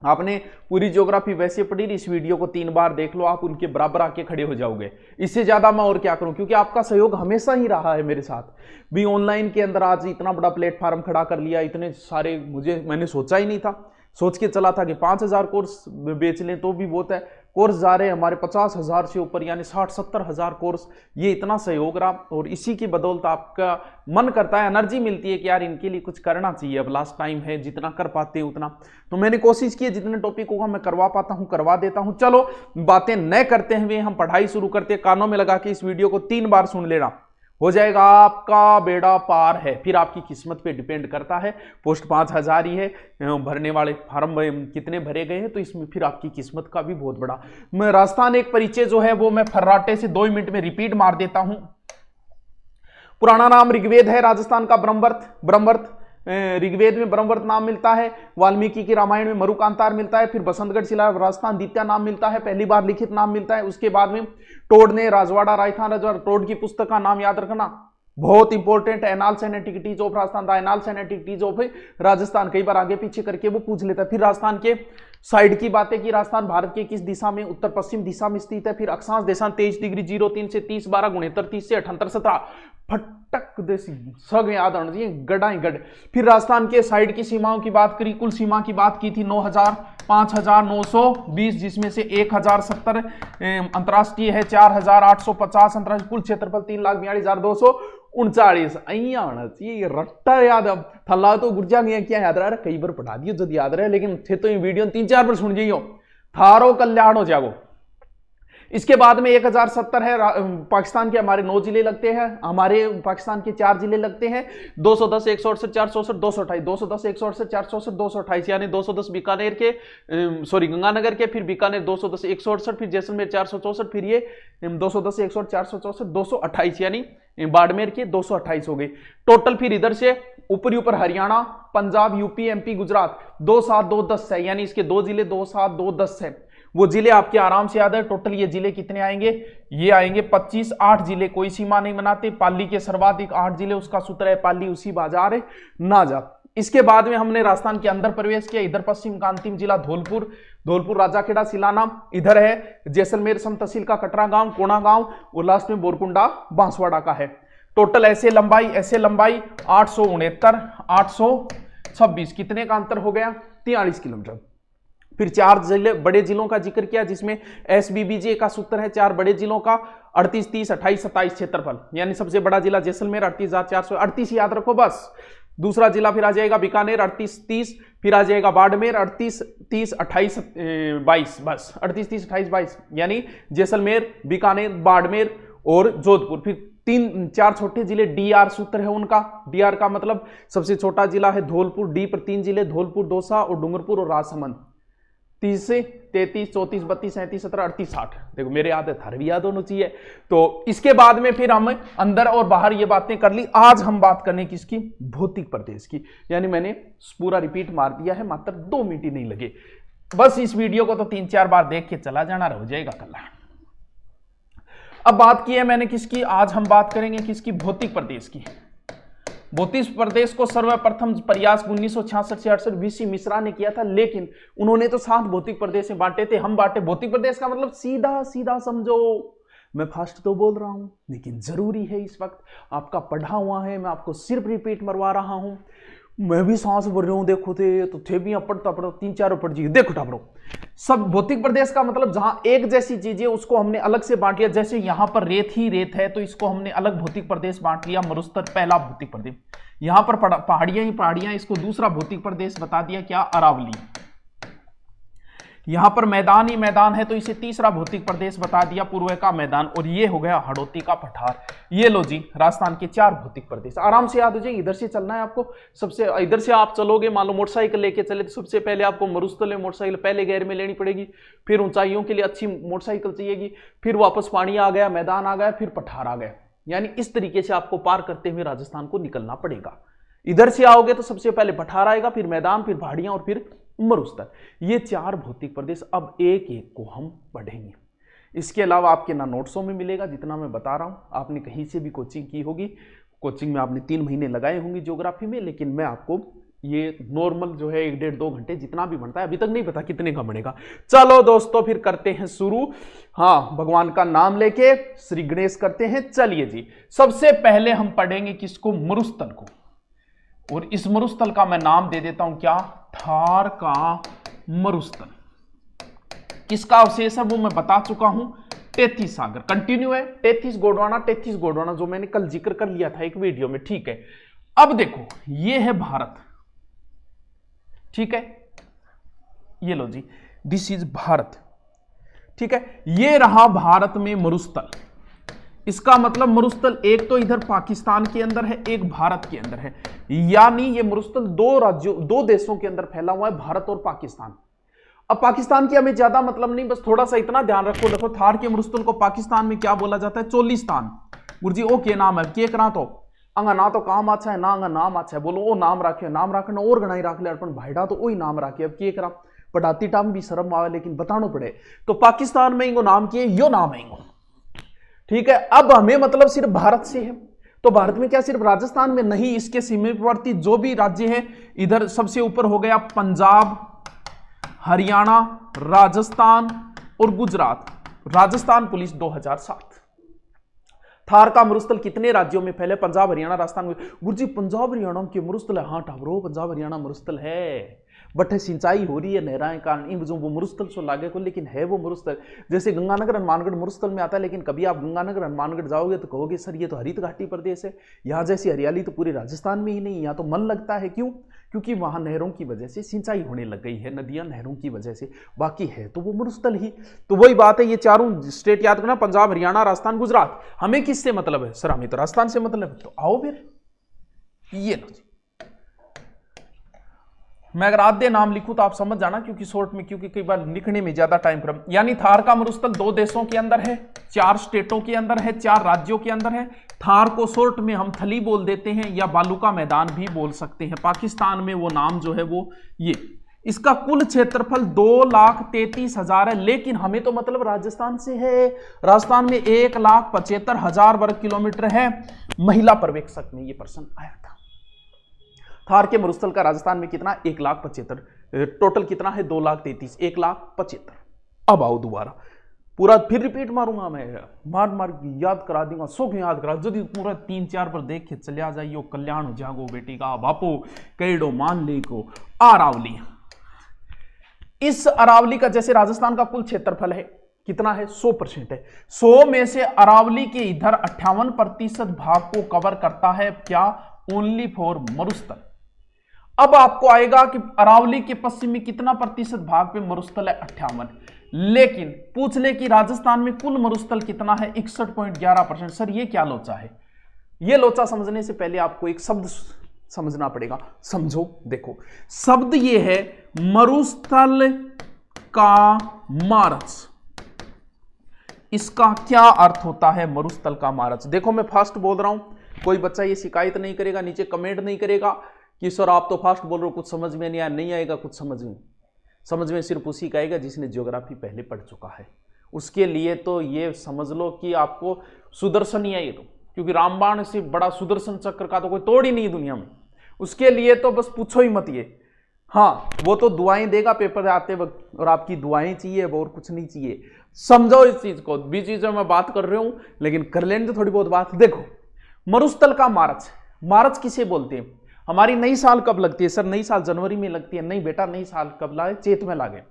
आपने पूरी ज्योग्राफी वैसे पढ़ी, इस वीडियो को 3 बार देख लो, आप उनके बराबर आके खड़े हो जाओगे। इससे ज्यादा मैं और क्या करूं, क्योंकि आपका सहयोग हमेशा ही रहा है मेरे साथ भी। ऑनलाइन के अंदर आज इतना बड़ा प्लेटफॉर्म खड़ा कर लिया, इतने सारे मैंने सोचा ही नहीं था। सोच के चला था कि 5,000 कोर्स बेच लें तो भी बहुत है, कोर्स जा रहे हैं हमारे 50,000 से ऊपर, यानी 60-70 हजार कोर्स। ये इतना सहयोग रहा, और इसी की बदौलत आपका मन करता है, एनर्जी मिलती है कि यार इनके लिए कुछ करना चाहिए, अब लास्ट टाइम है, जितना कर पाते हैं उतना। तो मैंने कोशिश की, जितने टॉपिकों का मैं करवा पाता हूं करवा देता हूं। चलो बातें न करते हुए हम पढ़ाई शुरू करते हैं। कानों में लगा के इस वीडियो को 3 बार सुन लेना, हो जाएगा आपका बेड़ा पार है। फिर आपकी किस्मत पे डिपेंड करता है, पोस्ट 5,000 ही है, भरने वाले फार्म कितने भरे गए हैं, तो इसमें फिर आपकी किस्मत का भी बहुत बड़ा। मैं राजस्थान एक परिचय जो है वो मैं फर्राटे से 2 मिनट में रिपीट मार देता हूं। पुराना नाम ऋग्वेद है, राजस्थान का ब्रह्मवर्त, ऋग्वेद में ब्रह्मवर्त नाम मिलता है, वाल्मीकि की रामायण में मरुकांतार मिलता है, फिर बसंतगढ़ शिला राजस्थान द्वितीय नाम मिलता है, पहली बार लिखित नाम मिलता है। उसके बाद में टोड ने राजवाड़ा राजस्थान राजवाड़ा, टोड की पुस्तक का नाम याद रखना, बहुत important, annals and antiquities of Rajasthan, the annals and antiquities of Rajasthan. कई बार आगे पीछे करके वो पूछ लेता है। फिर राजस्थान के साइड की बातें की, राजस्थान भारत के किस दिशा में, उत्तर पश्चिम दिशा में स्थित है। फिर अक्षांश देशांत 23 डिग्री 03 से 30 12 69 30 से 78 17 फटक देसी सब याद आना चाहिए, गड़ाई गड़। फिर राजस्थान के साइड की सीमाओं की बात करी, कुल सीमा की बात की थी 9,000 5,920, जिसमें से 1,070 अंतरराष्ट्रीय है, 4,850 अंतरराष्ट्रीय, कुल क्षेत्रफल 3,42,239। अहिया आना चाहिए, रट्टा याद। अब थल्ला तो गुर्जा गया क्या याद रहा, कई बार पढ़ा दियो जब याद रहे, लेकिन थे तो ये वीडियो 3-4 बार सुन जाइयो, थारो कल्याण हो जाओ। इसके बाद में 1,070 है, पाकिस्तान के हमारे 9 जिले लगते हैं, हमारे पाकिस्तान के 4 जिले लगते हैं। 210 168 468 228, 210 168 468 228, यानी 210 बीकानेर के गंगानगर के, फिर बीकानेर 210 168, फिर जैसलमेर 464, फिर ये 210 168 464 228, यानी बाड़मेर के 228 हो गए टोटल। फिर इधर से ऊपरी ऊपर हरियाणा, पंजाब, यूपी, एमपी, गुजरात 27210 है, यानी इसके 2 जिले 27210 है। वो जिले आपके आराम से याद है। टोटल ये जिले कितने आएंगे, ये आएंगे 25। 8 जिले कोई सीमा नहीं बनाते, पाली के सर्वाधिक 8 जिले, उसका सूत्र है पाली उसी बाजार ना जा। इसके बाद में हमने राजस्थान के अंदर प्रवेश किया। इधर पश्चिम का अंतिम जिला धौलपुर, राजाखेड़ा, सिलाना। इधर है जैसलमेर सम तहसील का कटरा गांव, कोणा गांव, और लास्ट में बोरकुंडा बांसवाड़ा का है। टोटल ऐसे लंबाई 869 826, कितने का अंतर हो गया, 43 किलोमीटर। फिर 4 जिले बड़े जिलों का जिक्र किया, जिसमें एसबीबीजे का सूत्र है 4 बड़े जिलों का, 38 30 28 27 क्षेत्रफल, यानी सबसे बड़ा जिला जैसलमेर 38,438 याद रखो बस। दूसरा जिला फिर आ जाएगा बीकानेर 38 30, फिर आ जाएगा बाड़मेर 38 30 28 22, बस 38 30 28 22, यानी जैसलमेर, बीकानेर, बाड़मेर और जोधपुर। फिर 3-4 छोटे जिले, डीआर सूत्र है उनका। डीआर का मतलब सबसे छोटा जिला है धौलपुर, डी पर 3 जिले, धौलपुर, दौसा और डूंगरपुर और राजसमंद। 30 से 33 34 32 37 17 38 60, देखो मेरे याद है, थार भी याद होना चाहिए। तो इसके बाद में फिर हम अंदर और बाहर ये बातें कर ली। आज हम बात करने की इसकी भौतिक प्रदेश की, यानी मैंने पूरा रिपीट मार दिया है, मात्र 2 मिनट ही नहीं लगे। बस इस वीडियो को तो 3-4 बार देख के चला जाना, हो जाएगा कल। अब बात की है मैंने किसकी, आज हम बात करेंगे किसकी, भौतिक प्रदेश की। भौतिक प्रदेश को सर्वप्रथम प्रयास 1966-68 वीसी मिश्रा ने किया था, लेकिन उन्होंने तो 7 भौतिक प्रदेश में बांटे थे, हम बांटे भौतिक प्रदेश का मतलब सीधा सीधा समझो। मैं फास्ट तो बोल रहा हूं, लेकिन जरूरी है इस वक्त, आपका पढ़ा हुआ है, मैं आपको सिर्फ रिपीट मरवा रहा हूं। मैं भी सांस भर रहा हूं, देखो थे भी पढ़ता 3-4 पढ़ जी, देखो टापड़ो। सब भौतिक प्रदेश का मतलब जहां एक जैसी चीजें, उसको हमने अलग से बांट लिया। जैसे यहां पर रेत ही रेत है, तो इसको हमने अलग भौतिक प्रदेश बांट लिया, मरुस्थल पहला भौतिक प्रदेश। यहां पर पहाड़ियां ही पहाड़ियां, इसको दूसरा भौतिक प्रदेश बता दिया, क्या, अरावली। यहां पर मैदान ही मैदान है, तो इसे तीसरा भौतिक प्रदेश बता दिया, पूर्व का मैदान। और ये हो गया हड़ौती का पठार। ये लो जी, राजस्थान के 4 भौतिक प्रदेश, आराम से याद हो जाए। इधर से चलना है आपको, सबसे इधर से आप चलोगे, मान लो मोटरसाइकिल लेके चले, तो सबसे पहले आपको मरुस्थल मोटरसाइकिल पहले गेयर में लेनी पड़ेगी, फिर ऊंचाइयों के लिए अच्छी मोटरसाइकिल चाहिएगी, फिर वापस पानी आ गया, मैदान आ गया, फिर पठार आ गया। यानी इस तरीके से आपको पार करते हुए राजस्थान को निकलना पड़ेगा। इधर से आओगे तो सबसे पहले पठार आएगा, फिर मैदान, फिर पहाड़ियां और फिर मरुस्थल। ये 4 भौतिक प्रदेश अब एक एक को हम पढ़ेंगे। इसके अलावा आपके ना नोट्सों में मिलेगा, जितना मैं बता रहा हूं, आपने कहीं से भी कोचिंग की होगी, कोचिंग में आपने 3 महीने लगाए होंगे ज्योग्राफी में, लेकिन मैं आपको ये नॉर्मल जो है 1-1.5-2 घंटे जितना भी बनता है, अभी तक नहीं पता कितने का बनेगा। चलो दोस्तों फिर करते हैं शुरू। हाँ, भगवान का नाम लेके श्री गणेश करते हैं। चलिए जी, सबसे पहले हम पढ़ेंगे किसको? मरुस्थल को। और इस मरुस्थल का मैं नाम दे देता हूं क्या? थार का मरुस्थल। किसका अवशेष है वो मैं बता चुका हूं, 33 सागर कंटिन्यू है। 33 गोंडवाना जो मैंने कल जिक्र कर लिया था एक वीडियो में, ठीक है। अब देखो, ये है भारत, ठीक है, ये लो जी, दिस इज भारत, ठीक है। ये रहा भारत में मरुस्थल। इसका मतलब मरुस्थल एक तो इधर पाकिस्तान के अंदर है, एक भारत के अंदर है, यानी ये मरुस्थल दो देशों के अंदर फैला हुआ है, भारत और पाकिस्तान। अब पाकिस्तान की हमें ज्यादा मतलब नहीं, बस थोड़ा सा इतना ध्यान रखो। देखो, थार के मरुस्थल को पाकिस्तान में क्या बोला जाता है? चोलिस्तान। गुरुजी ओ के नाम है के करा तो अंगा ना तो काम अच्छा है ना अंगा नाम अच्छा है, बोलो ओ नाम राखे, नाम राखना और गणाई राख ले अपन भाईडा तो वही नाम राखे। अब के करा पढ़ाती टाइम भी शर्म आवे, लेकिन बताना पड़े। तो पाकिस्तान में इनको नाम किए, यो नाम है इनको, ठीक है। अब हमें मतलब सिर्फ भारत से है, तो भारत में क्या सिर्फ राजस्थान में नहीं, इसके सीमावर्ती जो भी राज्य है, इधर सबसे ऊपर हो गया पंजाब, हरियाणा, राजस्थान और गुजरात। राजस्थान पुलिस 2007। थार का मरुस्थल कितने राज्यों में फैले? पंजाब, हरियाणा, राजस्थान। गुरुजी पंजाब हरियाणा के मरुस्थल है? हाँ ठाबरो, पंजाब हरियाणा मरुस्थल है, बट सिंचाई हो रही है नहराएं कारण इन जो वो मरुस्थल सो लागे को, लेकिन है वो मरुस्थल। जैसे गंगानगर हनुमानगढ़ मरुस्थल में आता है, लेकिन कभी आप गंगानगर हनुमानगढ़ जाओगे तो कहोगे सर ये तो हरित घाटी प्रदेश है, यहाँ जैसी हरियाली तो पूरे राजस्थान में ही नहीं। यहाँ तो मन लगता है, क्यों? क्योंकि वहां नहरों की वजह से सिंचाई होने लग गई है, नदियां नहरों की वजह से। बाकी है तो वो मरुस्थल ही। तो वही बात है, ये चारों स्टेट याद करना, पंजाब, हरियाणा, राजस्थान, गुजरात। हमें किससे मतलब है? सर हमें तो राजस्थान से मतलब है। तो आओ फिर, ये लो जी। मैं अगर आधे नाम लिखूं तो आप समझ जाना, क्योंकि शॉर्ट में, क्योंकि कई बार लिखने में ज्यादा टाइम क्रम। यानी थार का मरुस्थल 2 देशों के अंदर है, 4 स्टेटों के अंदर है, 4 राज्यों के अंदर है। थार को शॉर्ट में हम थली बोल देते हैं या बालू का मैदान भी बोल सकते हैं। पाकिस्तान में वो नाम जो है वो ये। इसका कुल क्षेत्रफल 2,33,000 है, लेकिन हमें तो मतलब राजस्थान से है। राजस्थान में 1,75,000 वर्ग किलोमीटर है। महिला पर्यवेक्षक में ये प्रश्न आया था। थार के मरुस्थल का राजस्थान में कितना? 1,75,000। टोटल कितना है? 2,33,000, 1,75,000। अब आओ दोबारा, पूरा फिर रिपीट मारूंगा मैं, मार याद करा दूंगा, सुख याद करा। यदि पूरा 3-4 पर देख के चलिया जाइयो, कल्याण हो जागो बेटी का बापो कैडो मान ले को। अरावली, इस अरावली का जैसे राजस्थान का कुल क्षेत्रफल है कितना है? 100% है। 100 में से अरावली के इधर 58% भाग को कवर करता है क्या? ओनली फॉर मरुस्थल। अब आपको आएगा कि अरावली के पश्चिम में कितना प्रतिशत भाग पे मरुस्थल है? 58। लेकिन पूछ ले कि राजस्थान में कुल मरुस्थल कितना है? 61.11%। सर ये क्या लोचा है? ये लोचा समझने से पहले आपको एक शब्द समझना पड़ेगा। समझो, देखो शब्द ये है मरुस्थल का मार्च। इसका क्या अर्थ होता है मरुस्थल का मार्च? देखो मैं फास्ट बोल रहा हूं, कोई बच्चा ये शिकायत नहीं करेगा, नीचे कमेंट नहीं करेगा कि सर आप तो फास्ट बोल रहे हो, कुछ समझ में नहीं आया। नहीं आएगा कुछ समझ में सिर्फ उसी का आएगा जिसने ज्योग्राफी पहले पढ़ चुका है। उसके लिए तो ये समझ लो कि आपको सुदर्शन ही है ये तो, क्योंकि रामबाण से बड़ा सुदर्शन चक्र का तो कोई तोड़ ही नहीं दुनिया में। उसके लिए तो बस पूछो ही मत ये। हाँ, वो तो दुआएं देगा पेपर आते वक्त, और आपकी दुआएं चाहिए, वो और कुछ नहीं चाहिए। समझो इस चीज को, बीच बीच में मैं बात कर रहा हूं, लेकिन कर लेने तो थोड़ी बहुत बात। देखो मरुस्थल का मार्च, मार्च किसे बोलते हैं? हमारी नई साल कब लगती है? सर नई साल जनवरी में लगती है। नहीं बेटा, नई साल कब लागे? चैत में लागे।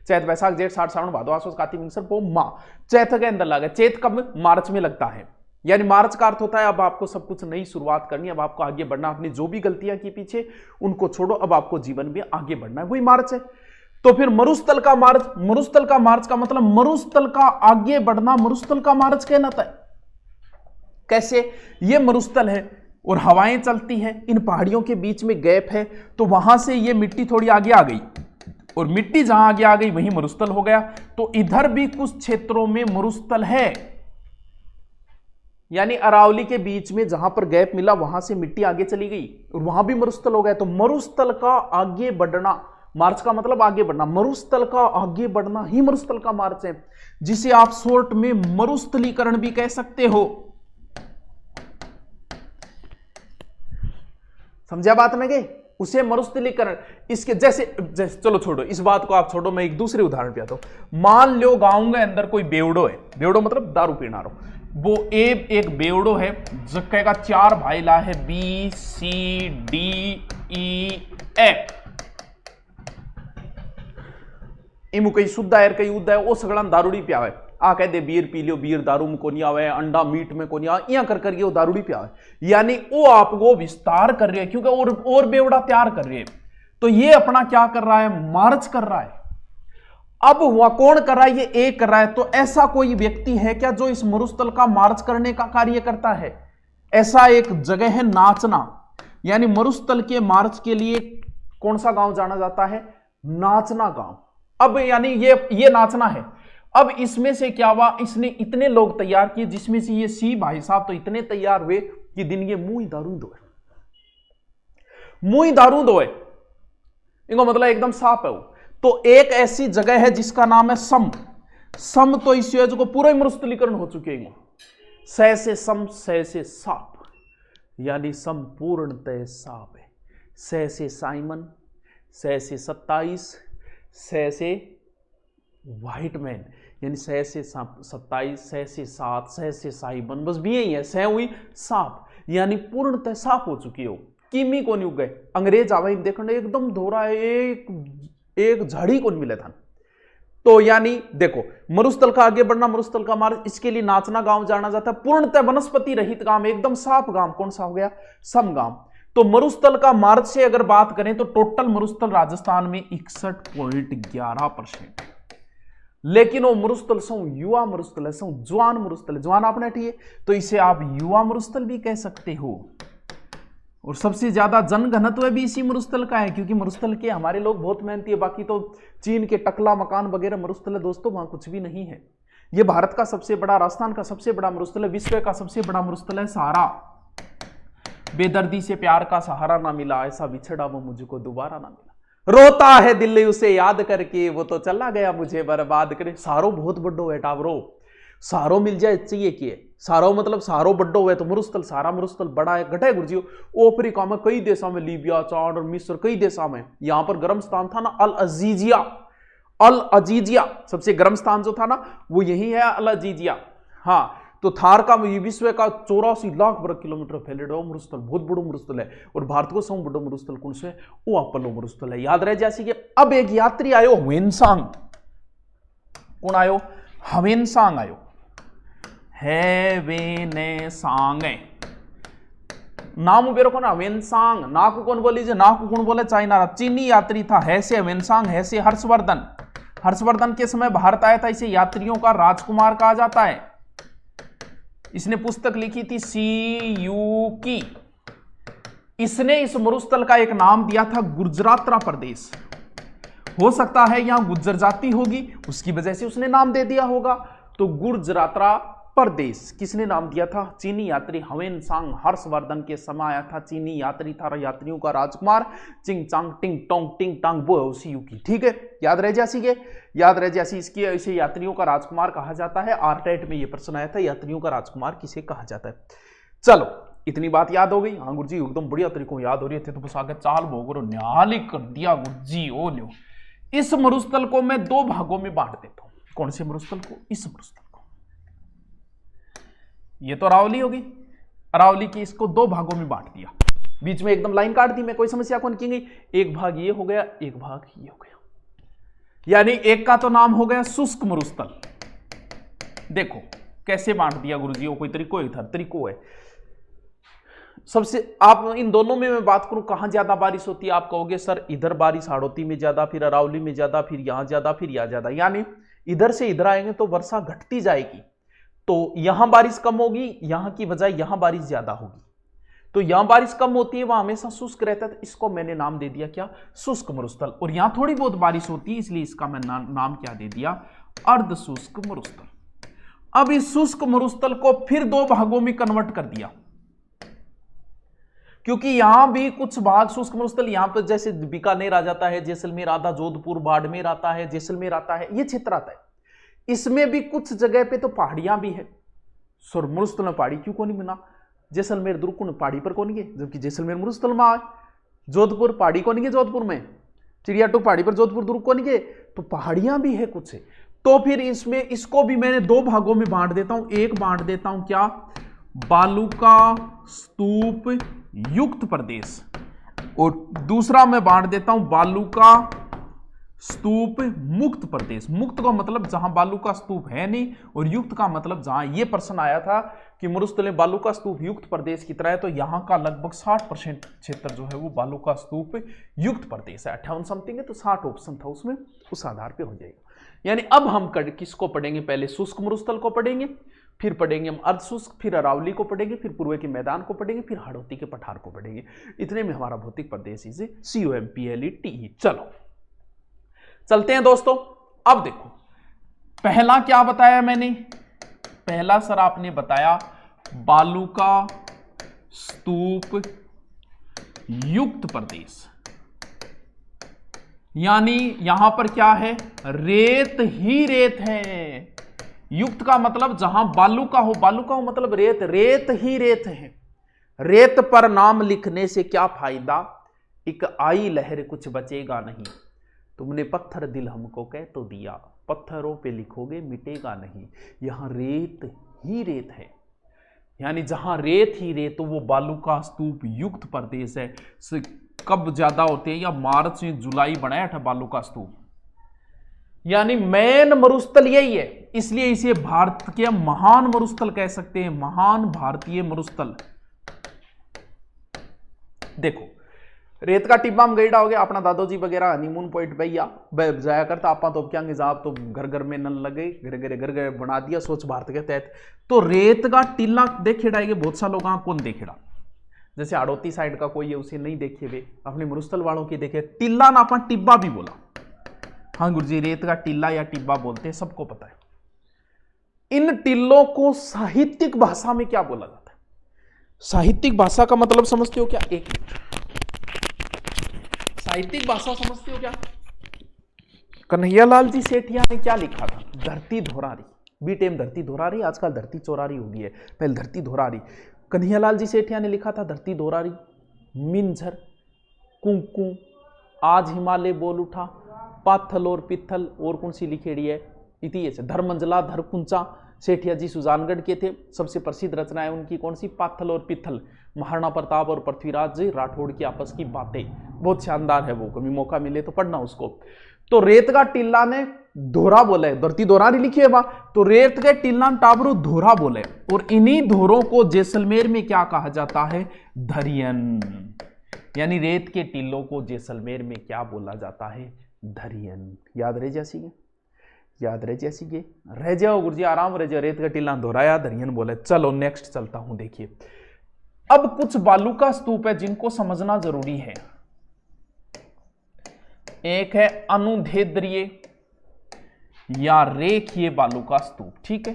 चैत, वैशाख, जेठ, साठ, सावन, भादो, आसोस, कार्तिक, मिंसर, पो, माह, चैत के अंदर लागे। चैत कब? मार्च में लगता है। यानी मार्च का अर्थ होता है अब आपको सब कुछ नई शुरुआत करनी है, अब आपको आगे बढ़ना, अपनी जो भी गलतियां की पीछे उनको छोड़ो, अब आपको जीवन में आगे बढ़ना है, वही मार्च है। तो फिर मरुस्थल का मार्च, मरुस्थल का मार्च का मतलब मरुस्थल का आगे बढ़ना, मरुस्थल का मार्च कहलाता है। कैसे? ये मरुस्थल है और हवाएं चलती हैं, इन पहाड़ियों के बीच में गैप है, तो वहां से ये मिट्टी थोड़ी आगे आ गई, और मिट्टी जहां आगे आ गई वहीं मरुस्थल हो गया। तो इधर भी कुछ क्षेत्रों में मरुस्थल है, यानी अरावली के बीच में जहां पर गैप मिला वहां से मिट्टी आगे चली गई और वहां भी मरुस्थल हो गया। तो मरुस्थल का आगे बढ़ना, मार्च का मतलब आगे बढ़ना, मरुस्थल का आगे बढ़ना ही मरुस्थल का मार्च है, जिसे आप शॉर्ट में मरुस्थलीकरण भी कह सकते हो। समझा बात में गए? उसे मरुस्थलीकरण। इसके जैसे चलो छोड़ो इस बात को, आप छोड़ो, मैं एक दूसरे उदाहरण पे आता हूं। मान लो गांव के अंदर कोई बेवड़ो है, बेवड़ो मतलब दारू पीना रहो, वो एक बेवड़ो है जक्के का 4 भाई ला है, B C D E F. इमु कई शुद्ध है कई उद्दा है, वो सगड़ा दारूड़ी प्यावे, आ कह दे बीर पी लियो, बीर दारू में कोनी आवे, अंडा मीट में कोनी आवे, या कर करके वो दारूड़ी प्यावे। यानी वो आपको विस्तार कर रही है, क्योंकि और बेवड़ा तैयार कर रही है। तो ये अपना क्या कर रहा है, मार्च कर रहा है। अब हुआ कौन कर रहा है, ये एक कर रहा है। तो ऐसा कोई व्यक्ति है क्या जो इस मरुस्थल का मार्च करने का कार्य करता है? ऐसा एक जगह है नाचना, यानी मरुस्थल के मार्च के लिए कौन सा गांव जाना जाता है, नाचना गांव। अब यानी ये नाचना है। अब इसमें से क्या हुआ, इसने इतने लोग तैयार किए, जिसमें से ये सी भाई साहब तो इतने तैयार हुए कि दिन ये मुंह ही दारू धोए, मुंह ही दारू धोए, इनको मतलब एकदम साफ है वो। तो एक ऐसी जगह है जिसका नाम है सम तो इस को पूरा मरुस्थलीकरण हो चुके हैं। स से सम, स से साप, यानी संपूर्णतः साप है। स से साइमन, स से 27, स से व्हाइट मैन, यानी 6 से 27, 6 से 7, 6 से साइबन, बस भी यही है, 6 हुई सांप, यानी पूर्णतः सांप हो चुकी हो। किमी को नहीं उग गए, अंग्रेज आवाई देखने एकदम धोरा है, एक झाड़ी को नहीं मिले था। तो यानी देखो मरुस्थल का आगे बढ़ना, मरुस्थल का मार्ग, इसके लिए नाचना गांव जाना जाता है। पूर्णतः वनस्पति रहित गांव, एकदम साफ गांव, कौन सा हो गया, सम गांव। तो मरुस्थल का मार्ग से अगर बात करें तो टोटल मरुस्थल राजस्थान में 61.11%, लेकिन वो मरुस्थल सौ युवा मरुस्थल है, सौ जवान मरुस्थल है। जवान आपने ठीक है, तो इसे आप युवा मरुस्थल भी कह सकते हो। और सबसे ज्यादा जनघनत्व भी इसी मरुस्थल का है, क्योंकि मरुस्थल के हमारे लोग बहुत मेहनती है। बाकी तो चीन के टकला मकान वगैरह मरुस्थल है दोस्तों, वहां कुछ भी नहीं है। ये भारत का सबसे बड़ा, राजस्थान का सबसे बड़ा मरुस्थल है, विश्व का सबसे बड़ा मरुस्थल है सहारा। बेदर्दी से प्यार का सहारा ना मिला, ऐसा बिछड़ा वो मुझको दोबारा ना मिला। रोता है दिल उसे याद करके, वो तो चला गया मुझे बर्बाद करे। सारो बहुत बड्डो है टावरो, सारो मिल जाए चाहिए कि सारो मतलब सारो बड्डो है। तो मरुस्थल, सारा मरुस्थल बड़ा है, घटे गुरजियो। अफ्रीका में कई देशों में, लीबिया, चाड और मिस्र, कई देशों में, यहां पर गर्म स्थान था ना, अल अजीजिया सबसे गर्म स्थान जो था ना, वो यही है, अल अजीजिया। हाँ, तो थार का विश्व का 84 लाख वर्ग किलोमीटर फैलेडो मरुस्थल, बहुत बड़ो मरुस्थल है। और भारत को सब बड़ो मरुस्थल कौन से, वो अपोलो मरुस्थल है, याद रहे जैसे कि। अब एक यात्री आयो ह्वेनसांग, कौन आयो, ह्वेनसांग आयो, ह्वेनसांग नाम उबेरो को ना, ह्वेनसांग। ना को कौन बोली, ना को कौन बोले, चाइना चीनी यात्री था। है से ह्वेनसांग, है से हर्षवर्धन के समय भारत आया था, इसे यात्रियों का राजकुमार कहा जाता है। इसने पुस्तक लिखी थी सी यू की। इसने इस मरुस्थल का एक नाम दिया था गुजरात्रा प्रदेश। हो सकता है यहां गुज्जर जाति होगी, उसकी वजह से उसने नाम दे दिया होगा। तो गुजरात्रा प्रदेश किसने नाम दिया था, चीनी यात्री ह्वेनसांग। हर्षवर्धन के समय आया था, चीनी यात्री था, यात्रियों का राजकुमार। चिंग चांग टिंग टोंग टिंग टांग वो सी यू की, ठीक है, याद रह जैसी के, याद रह जैसी। इसकी इसे यात्रियों का राजकुमार कहा जाता है। आरटेट में ये प्रश्न आया था, यात्रियों का राजकुमार किसे कहा जाता है। चलो इतनी बात याद हो गई। हाँ गुरुजी एकदम बढ़िया तरीकों याद हो रही है, तो बस आगे चाल भोगरो न्याली कर दिया गुरुजी। ओ लो, इस मरुस्थल को मैं 2 भागों में बांट देता हूं। कौन से मरुस्थल को, इस मरुस्थल को। ये तो अरावली होगी, अरावली की इसको 2 भागों में बांट दिया, बीच में एकदम लाइन काट दी मैं, कोई समस्या कौन की गई। एक भाग ये हो गया, एक भाग ये हो गया, यानी एक का तो नाम हो गया शुष्क मरुस्थल। देखो कैसे बांट दिया गुरुजी, वो कोई तरीको है। सबसे आप इन दोनों में मैं बात करूं, कहां ज्यादा बारिश होती है। आप कहोगे सर इधर बारिश हाड़ौती में ज्यादा, फिर अरावली में ज्यादा, फिर यहां ज्यादा, फिर यहां ज्यादा, यानी इधर से इधर आएंगे तो वर्षा घटती जाएगी। तो यहां बारिश कम होगी, यहां की बजाय यहां बारिश ज्यादा होगी। तो यहां बारिश कम होती है, वहां हमेशा शुष्क रहता है, इसको मैंने नाम दे दिया क्या, शुष्क मरुस्थल। और यहां थोड़ी बहुत बारिश होती है, इसलिए इसका मैं नाम क्या दे दिया, अर्ध शुष्क मरुस्थल। अब इस शुष्क मरुस्थल को फिर 2 भागों में कन्वर्ट कर दिया, क्योंकि यहां भी कुछ भाग शुष्क मरुस्थल, यहां पर जैसे बीकानेर आ जाता है, जैसलमेर आता, जोधपुर बाड़मेर आता है, जैसलमेर आता है, ये क्षेत्र आता है। इसमें भी कुछ जगह पे तो पहाड़ियां भी है। सर मरुस्थल में पहाड़ी क्यों को नहीं बना, जैसलमेर दुर्गुण पहाड़ी पर कौन है, जबकि जैसलमेर मरुस्थल में आए। जोधपुर पहाड़ी को नहीं के, जोधपुर में चिड़ियाटू पहाड़ी पर जोधपुर दुर्ग को नहीं के, तो पहाड़ियां भी है कुछ है। तो फिर इसमें इसको भी मैंने दो भागों में बांट देता हूं। एक बांट देता हूं क्या, बालूका स्तूप युक्त प्रदेश, और दूसरा मैं बांट देता हूं बालूका स्तूप मुक्त प्रदेश। मुक्त का मतलब जहां बालूका स्तूप है नहीं, और युक्त का मतलब जहां ये प्रश्न आया था कि मरुस्थल बालूका स्तूप युक्त प्रदेश की तरह है, तो यहां का लगभग 60% क्षेत्र जो है वो बालूका स्तूप युक्त प्रदेश है। 58 समथिंग है, तो 60 ऑप्शन था उसमें, उस आधार पे हो जाएगा। यानी अब हम किसको पढ़ेंगे, पहले शुष्क मरुस्थल को पढ़ेंगे, फिर पढ़ेंगे हम अर्धशुष्क, फिर अरावली को पढ़ेंगे, फिर पूर्व के मैदान को पढ़ेंगे, फिर हाड़ौती के पठार को पढ़ेंगे। इतने में हमारा भौतिक प्रदेश इसे COMPLETE। चलो चलते हैं दोस्तों। अब देखो पहला क्या बताया मैंने, पहला सर आपने बताया बालूका स्तूप युक्त प्रदेश, यानी यहां पर क्या है, रेत ही रेत है। युक्त का मतलब जहां बालूका हो, बालूका हो मतलब रेत, रेत ही रेत है। रेत पर नाम लिखने से क्या फायदा, एक आई लहर कुछ बचेगा नहीं। तुमने पत्थर दिल हमको कह तो दिया, पत्थरों पे लिखोगे मिटेगा नहीं। यहां रेत ही रेत है, यानी जहां रेत ही रेत, तो वो बालूका स्तूप युक्त प्रदेश है। कब ज्यादा होते हैं, या मार्च से जुलाई बनाया था बालूका स्तूप, यानी मेन मरुस्थल यही है, इसलिए इसे भारत के महान मरुस्थल कह सकते हैं, महान भारतीय मरुस्थल। देखो रेत का टिब्बा में गईडा हो गया, अपना दादोजी वगैरह हनीमून पॉइंट भैया जाया करता, आपा तो क्या आप तो घर घर में नल लगे, घर घर बना दिया स्वच्छ भारत के तहत। तो रेत का टिल्ला देखेड़ा है, बहुत सा लोग कौन देखेड़ा, जैसे हाड़ौती साइड का कोई है उसे नहीं देखे वे, अपने मरुस्थल वालों की देखे। टिल्ला ना अपन टिब्बा भी बोला, हाँ गुरुजी रेत का टिल्ला या टिब्बा बोलते हैं, सबको पता है। इन टिल्लों को साहित्यिक भाषा में क्या बोला जाता है, साहित्यिक भाषा का मतलब समझते हो क्या, एक मिनट, साहित्यिक भाषा समझते हो क्या। कन्हैयालाल जी सेठिया ने क्या लिखा था, धरती धोरारी, बीटेम धरती धोरारी, आजकल धरती चौरारी हो गई है, पहले धरती धोरारी। कन्हैयालाल जी सेठिया ने लिखा था धरती धोरारी, मिंझर, कुंकू, आज हिमालय बोल उठा, पाथल और पित्थल, और कौन सी लिखेड़ी है, इतिहास धर्मंजला धरकुंचा, सेठिया जी सुजानगढ़ के थे। सबसे प्रसिद्ध रचनाएं उनकी कौन सी, पाथल और पित्थल, महाराणा प्रताप और पृथ्वीराज जी राठौड़ की आपस की बातें, बहुत शानदार है वो, कभी मौका मिले तो पढ़ना उसको। तो रेत का टिल्ला ने धोरा बोले, धरती धोरारी लिखी है वहां, तो रेत के टिल्ला टाबरू धोरा बोले, और इन्हीं धोरों को जैसलमेर में क्या कहा जाता है, धरियन, यानी रेत के टिल्लों को जैसलमेर में क्या बोला जाता है, धरियन। याद रह जैसी है, याद रह जैसी है, रह जाओ गुरुजी, आराम रह जाओ, रेत का टिल्ला दोहराया, धरियन बोले। चलो नेक्स्ट चलता हूं, देखिए अब कुछ बालूका स्तूप है जिनको समझना जरूरी है। एक है अनुदैर्ध्य या रेखीय बालूका स्तूप, ठीक है,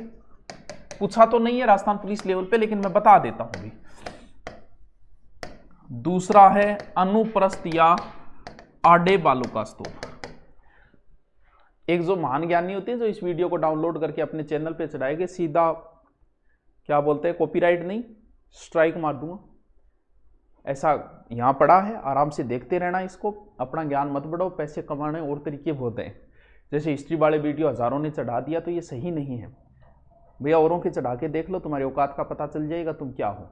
पूछा तो नहीं है राजस्थान पुलिस लेवल पे, लेकिन मैं बता देता हूं भी। दूसरा है अनुप्रस्थ या आडे बालूका स्तूप। एक जो महान ज्ञानी होते हैं जो इस वीडियो को डाउनलोड करके अपने चैनल पे चढ़ाएंगे, सीधा क्या बोलते हैं, कॉपीराइट नहीं, स्ट्राइक मार दूंगा, ऐसा यहां पड़ा है, आराम से देखते रहना इसको, अपना ज्ञान मत बढ़ाओ, पैसे कमाने और तरीके बहुत हैं। जैसे हिस्ट्री वाले वीडियो हजारों ने चढ़ा दिया, तो ये सही नहीं है भैया, औरों के चढ़ा के देख लो, तुम्हारी औकात का पता चल जाएगा तुम क्या हो।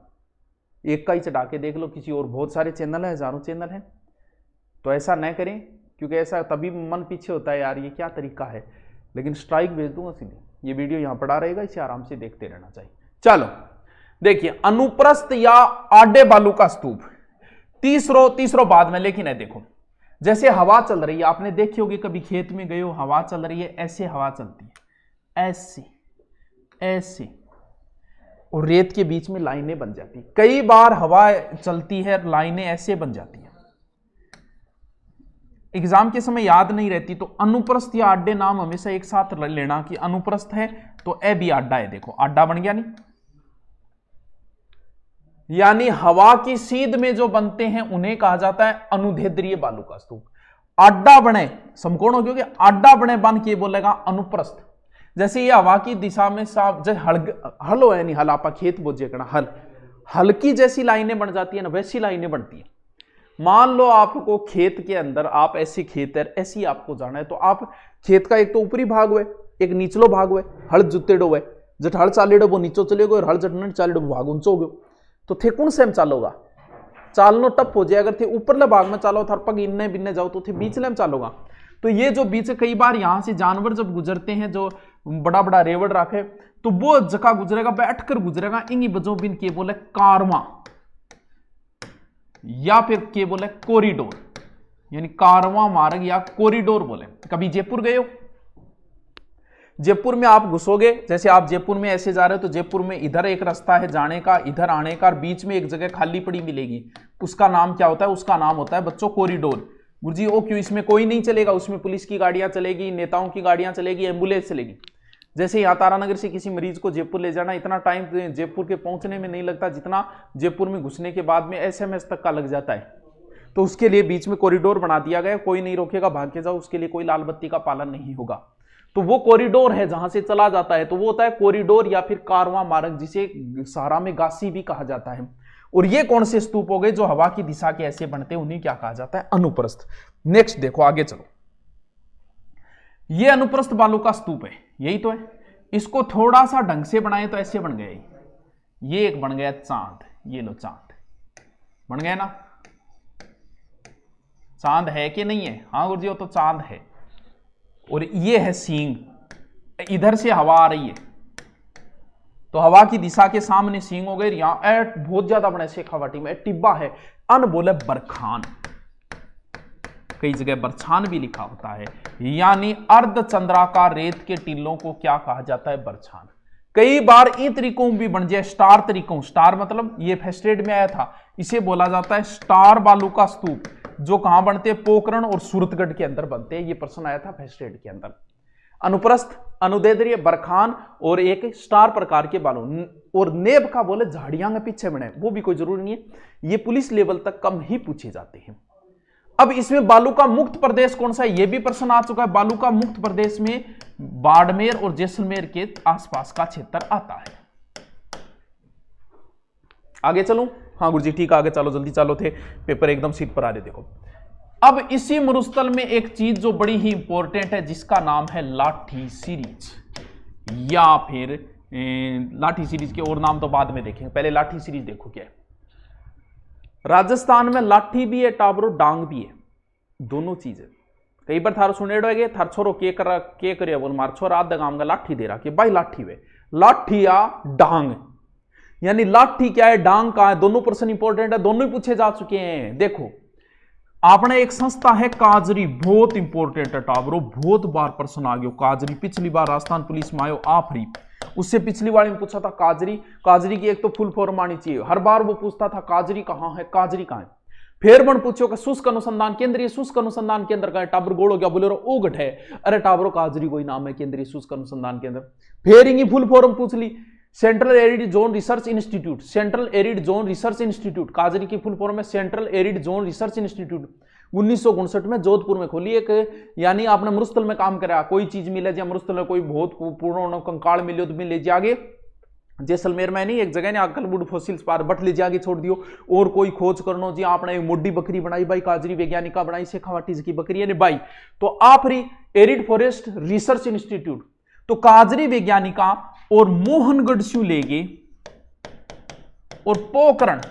एक का ही चढ़ा के देख लो, किसी और बहुत सारे चैनल है, हजारों चैनल है, तो ऐसा न करें, क्योंकि ऐसा तभी मन पीछे होता है, यार ये क्या तरीका है। लेकिन स्ट्राइक भेज दूंगा सीधे, ये वीडियो यहां पड़ा रहेगा, इसे आराम से देखते रहना चाहिए। चलो देखिए, अनुप्रस्थ या आडे बालूका स्तूप, तीसरो बाद में, लेकिन है देखो, जैसे हवा चल रही है, आपने देखी होगी, कभी खेत में गए हो, हवा चल रही है, ऐसे हवा चलती है, ऐसे ऐसे, और रेत के बीच में लाइनें बन जाती, कई बार हवा चलती है, लाइनें ऐसे बन जाती है, एग्जाम के समय याद नहीं रहती, तो अनुप्रस्थ या आडे नाम हमेशा एक साथ लेना, कि अनुप्रस्थ है तो ए भी आडा है, देखो आडा बन गया नहीं, यानी हवा की सीध में जो बनते हैं उन्हें कहा जाता है अनुदैर्ध्य बालूका स्तूप। आडा बने समकोण हो, क्योंकि आडा बने बन के बोलेगा अनुप्रस्थ। जैसे ये हवा की दिशा में साफ, जैसे हल हो, यानी हल आपा खेत बोझे करना, हल की जैसी लाइनें बन जाती है ना, वैसी लाइनें बनती है, मान लो आपको खेत के अंदर, आप ऐसे खेत है ऐसी आपको जाना है, तो आप खेत का एक तो ऊपरी भाग हुए, एक निचलो भाग हुए, हल जुतेड़ो हुए, जट हल चालेड़ो वो नीचो चले गए और हल जट न चालेड़ो भाग ऊंचो गयो, तो थे कौन से में चालोगा, चालनो टप हो जाए। अगर थे ऊपरले भाग में चालो थर पग इन्ने बिन्ने जाओ तो थे बीचले में चालोगा। तो ये जो बीच कई बार यहां से जानवर जब गुजरते हैं, जो बड़ा बड़ा रेवड़ रखे, तो वो जगह गुजरेगा, बैठ कर गुजरेगा, इंगी बजो बिन के बोले कारवां या फिर के बोले कॉरिडोर, यानी कारवां मार्ग या कॉरिडोर बोले। कभी जयपुर गए हो? जयपुर में आप घुसोगे, जैसे आप जयपुर में ऐसे जा रहे हो तो जयपुर में इधर एक रास्ता है जाने का, इधर आने का, और बीच में एक जगह खाली पड़ी मिलेगी, उसका नाम क्या होता है? उसका नाम होता है बच्चों कॉरिडोर। गुरुजी ओ क्यों? इसमें कोई नहीं चलेगा, उसमें पुलिस की गाड़ियां चलेगी, नेताओं की गाड़ियां चलेगी, एम्बुलेंस चलेगी। जैसे यहाँ तारानगर से किसी मरीज को जयपुर ले जाना, इतना टाइम जयपुर के पहुंचने में नहीं लगता जितना जयपुर में घुसने के बाद में SMS तक का लग जाता है। तो उसके लिए बीच में कॉरिडोर बना दिया गया, कोई नहीं रोकेगा, भाग के जाओ, उसके लिए कोई लाल बत्ती का पालन नहीं होगा। तो वो कॉरिडोर है जहां से चला जाता है, तो वो होता है कॉरिडोर या फिर कारवां मार्ग, जिसे सहारा में गासी भी कहा जाता है। और ये कौन से स्तूप हो गए जो हवा की दिशा के ऐसे बनते हैं, उन्हें क्या कहा जाता है? अनुप्रस्थ। नेक्स्ट देखो, आगे चलो, ये अनुप्रस्थ बालू का स्तूप है, यही तो है। इसको थोड़ा सा ढंग से बनाए तो ऐसे बन गए, ये एक बन गया चांद, ये लो चांद बन गया ना। चांद है कि नहीं है? हाँ गुरुजी वो तो चांद है। और ये है सींग, इधर से हवा आ रही है तो हवा की दिशा के सामने सींग हो गए। यहां बहुत ज्यादा बने शेखावाटी में टिब्बा है, अन बोले बरखान, कई जगह बरछान भी लिखा होता है, यानी अर्धचंद्राकार रेत के टीलों को क्या कहा जाता है? बरछान। कई बार इन तरीकों भी बन जाए स्टार तरीकों, स्टार मतलब ये फर्स्ट एड में आया था, इसे बोला जाता है स्टार बालू का स्तूप, जो कहां बनते हैं? पोखरण और सूरतगढ़ के अंदर बनते हैं। ये प्रश्न आया था फर्स्ट एड के अंदर। अनुप्रस्थ, अनुदैर्ध्य, बरखान और एक स्टार प्रकार के बालू। और नेब का बोले झाड़ियां के पीछे बने, वो भी कोई जरूरी नहीं है, ये पुलिस लेवल तक कम ही पूछे जाते हैं। अब इसमें बालू का मुक्त प्रदेश कौन सा है? यह भी प्रश्न आ चुका है। बालू का मुक्त प्रदेश में बाड़मेर और जैसलमेर के आसपास का क्षेत्र आता है। आगे चलूं? हाँ गुरुजी ठीक, आगे चलो, जल्दी चलो, थे पेपर एकदम सीट पर आ रहे। देखो अब इसी मरुस्थल में एक चीज जो बड़ी ही इंपॉर्टेंट है, जिसका नाम है लाठी सीरीज, या फिर लाठी सीरीज के और नाम तो बाद में देखेंगे, पहले लाठी सीरीज देखो क्या है। राजस्थान में लाठी भी है, टाबरो डांग भी है, दोनों चीज है। कई बार थारो सुनेड़ो है थार छोरो के करे बोल मार छोरा आधा गांव का लाठी दे रहा कि भाई लाठी वे, लाठी या डांग, यानी लाठी क्या है, डांग का है, दोनों प्रश्न इंपॉर्टेंट है, दोनों ही पूछे जा चुके हैं। देखो आपने एक संस्था है काजरी, बहुत इंपॉर्टेंट है टाबरो, बहुत बार प्रश्न आ गया काजरी, पिछली बार राजस्थान पुलिस में आयो आफरी, उससे पिछली बार में पूछा था काजरी, काजरी की एक तो फुल फॉर्म आनी चाहिए, हर बार वो पूछता था काजरी कहां है, काजरी कहां है। फिर मन पूछो कि शुष्क अनुसंधान केंद्र, ये शुष्क अनुसंधान केंद्र का है, टाबर गोड़ो क्या बोले ओगट है, अरे टाबरो काजरी कोई नाम है केंद्रीय शुष्क अनुसंधान केंद्र। फिर इनकी फुल फॉर्म पूछ ली, central arid zone research institute, central arid zone research institute, काजरी की फुल फॉर्म है central arid zone research institute, 1959 में जोधपुर में खोली एक, यानी आपने मरुस्थल में काम करा, कोई चीज मिले जी मरुस्थल में कोई बहुत पूर्ण कंकाल मिले तो मिले जागे, जैसलमेर में नहीं एक जगह ने अक्कलबुड फॉसिल्स पार बट ले जाके छोड़ दियो, और कोई खोज करनो जी आपने मोडी बकरी बनाई भाई, काजरी वैज्ञानिका बनाई, शेखावाटी की बकरी है भाई, तो आफरी एरिड फॉरेस्ट रिसर्च इंस्टीट्यूट, तो काजरी वैज्ञानिका और मोहनगढ़ से लेगे और पोखरण,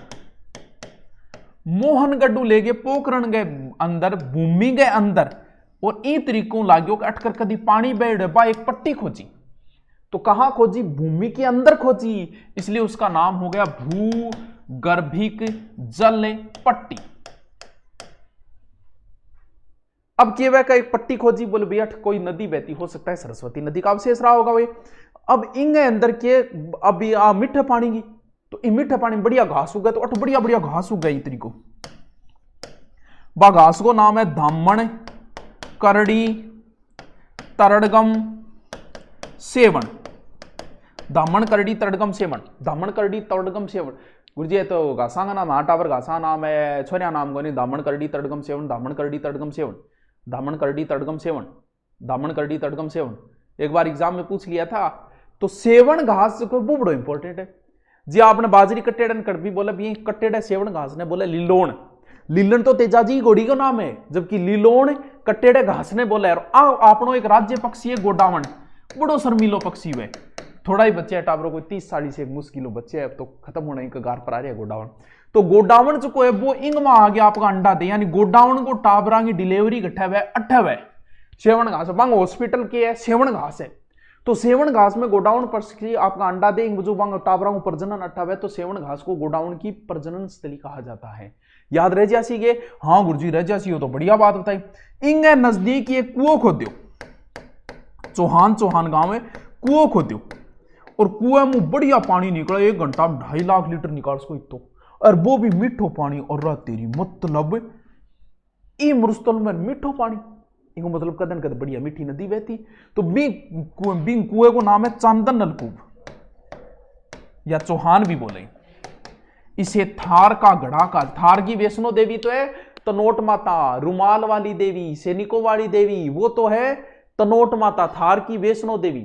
मोहनगढ़ लेगे पोखरण गए अंदर, भूमि गए अंदर, और ई तरीकों लागो कि अटकर कदी पानी बैठ बा एक पट्टी खोजी, तो कहां खोजी? भूमि के अंदर खोजी, इसलिए उसका नाम हो गया भूगर्भिक जल पट्टी। अब केवल का एक पट्टी खोजी, बोले भैया कोई नदी बहती, हो सकता है सरस्वती नदी का अवशेष रहा होगा वे। अब इंगे अंदर के अब मीठे पानी की, तो मीठे पानी में बढ़िया घास उग गया, तो अट बढ़िया बढ़िया घास उग गई तरीको, बा घास को नाम है धामण करड़ी तरड़गम सेवन, धामण करड़ी तरड़गम सेवन, धामण करड़ी तरड़गम सेवन। गुरुजी तो घासा का नाम, टावर घासा नाम है, छोरिया नाम को नहीं, धामण करड़ी तरड़गम सेवन, धामण करड़ी तरड़गम सेवन, धामण करड़ी तरड़गम सेवन, धामण करड़ी तरड़गम सेवन। एक बार एग्जाम में पूछ लिया था। तो सेवन घास को वो बड़ो इंपॉर्टेंट है जी। आपने बाजरी कट्टेड़न कड़बी बोला भी कट्टेड़ा सेवन घास ने बोला लिलोण, लीलन तो तेजाजी घोड़ी का नाम है, जबकि लीलोण कट्टेड़े घास ने बोला है। आपनो एक राज्य पक्षी है गोडावण, बड़ो शर्मीलो पक्षी हुए, थोड़ा ही बच्चे है टाबरों को 30-40 से मुश्किलों बच्चे है, अब तो खत्म होने का गार पर आ रहे हैं गोडावण। तो गोडावण जो को है वो इंग में आ गया आपका अंडा दे, यानी गोडावण को टाबरा की डिलीवरी घटा हुआ 28 सेवन घास बांग हॉस्पिटल के है, सेवन घास है। तो सेवन घास में गोडाउन पक्षी आपका अंडा दे जो बांग टाबरा को प्रजनन 28, तो सेवन घास को गोडाउन की प्रजनन स्थली कहा जाता है। याद रह जासी के? हाँ गुरुजी रह जासी हो तो बढ़िया बात बताई। इंग नजदीक एक कुओं खोद दो, चौहान गांव में कुओं खोद दो, और कुएं में बढ़िया पानी निकला, 1 घंटा में 2.5 लाख लीटर निकाल सको तो, और वो भी मीठो पानी। और तेरी मतलब ई मरुस्थल में मीठो पानी, इनको मतलब कदन कद बढ़िया मीठी नदी बहती। तो बिंग कुएं को नाम है चांदन नलकूप या चौहान भी बोले। इसे थार का गढ़ा का, थार की वैष्णो देवी तो है तनोट माता, रुमाल वाली देवी, सैनिकों वाली देवी वो तो है तनोट माता। थार की वैष्णो देवी,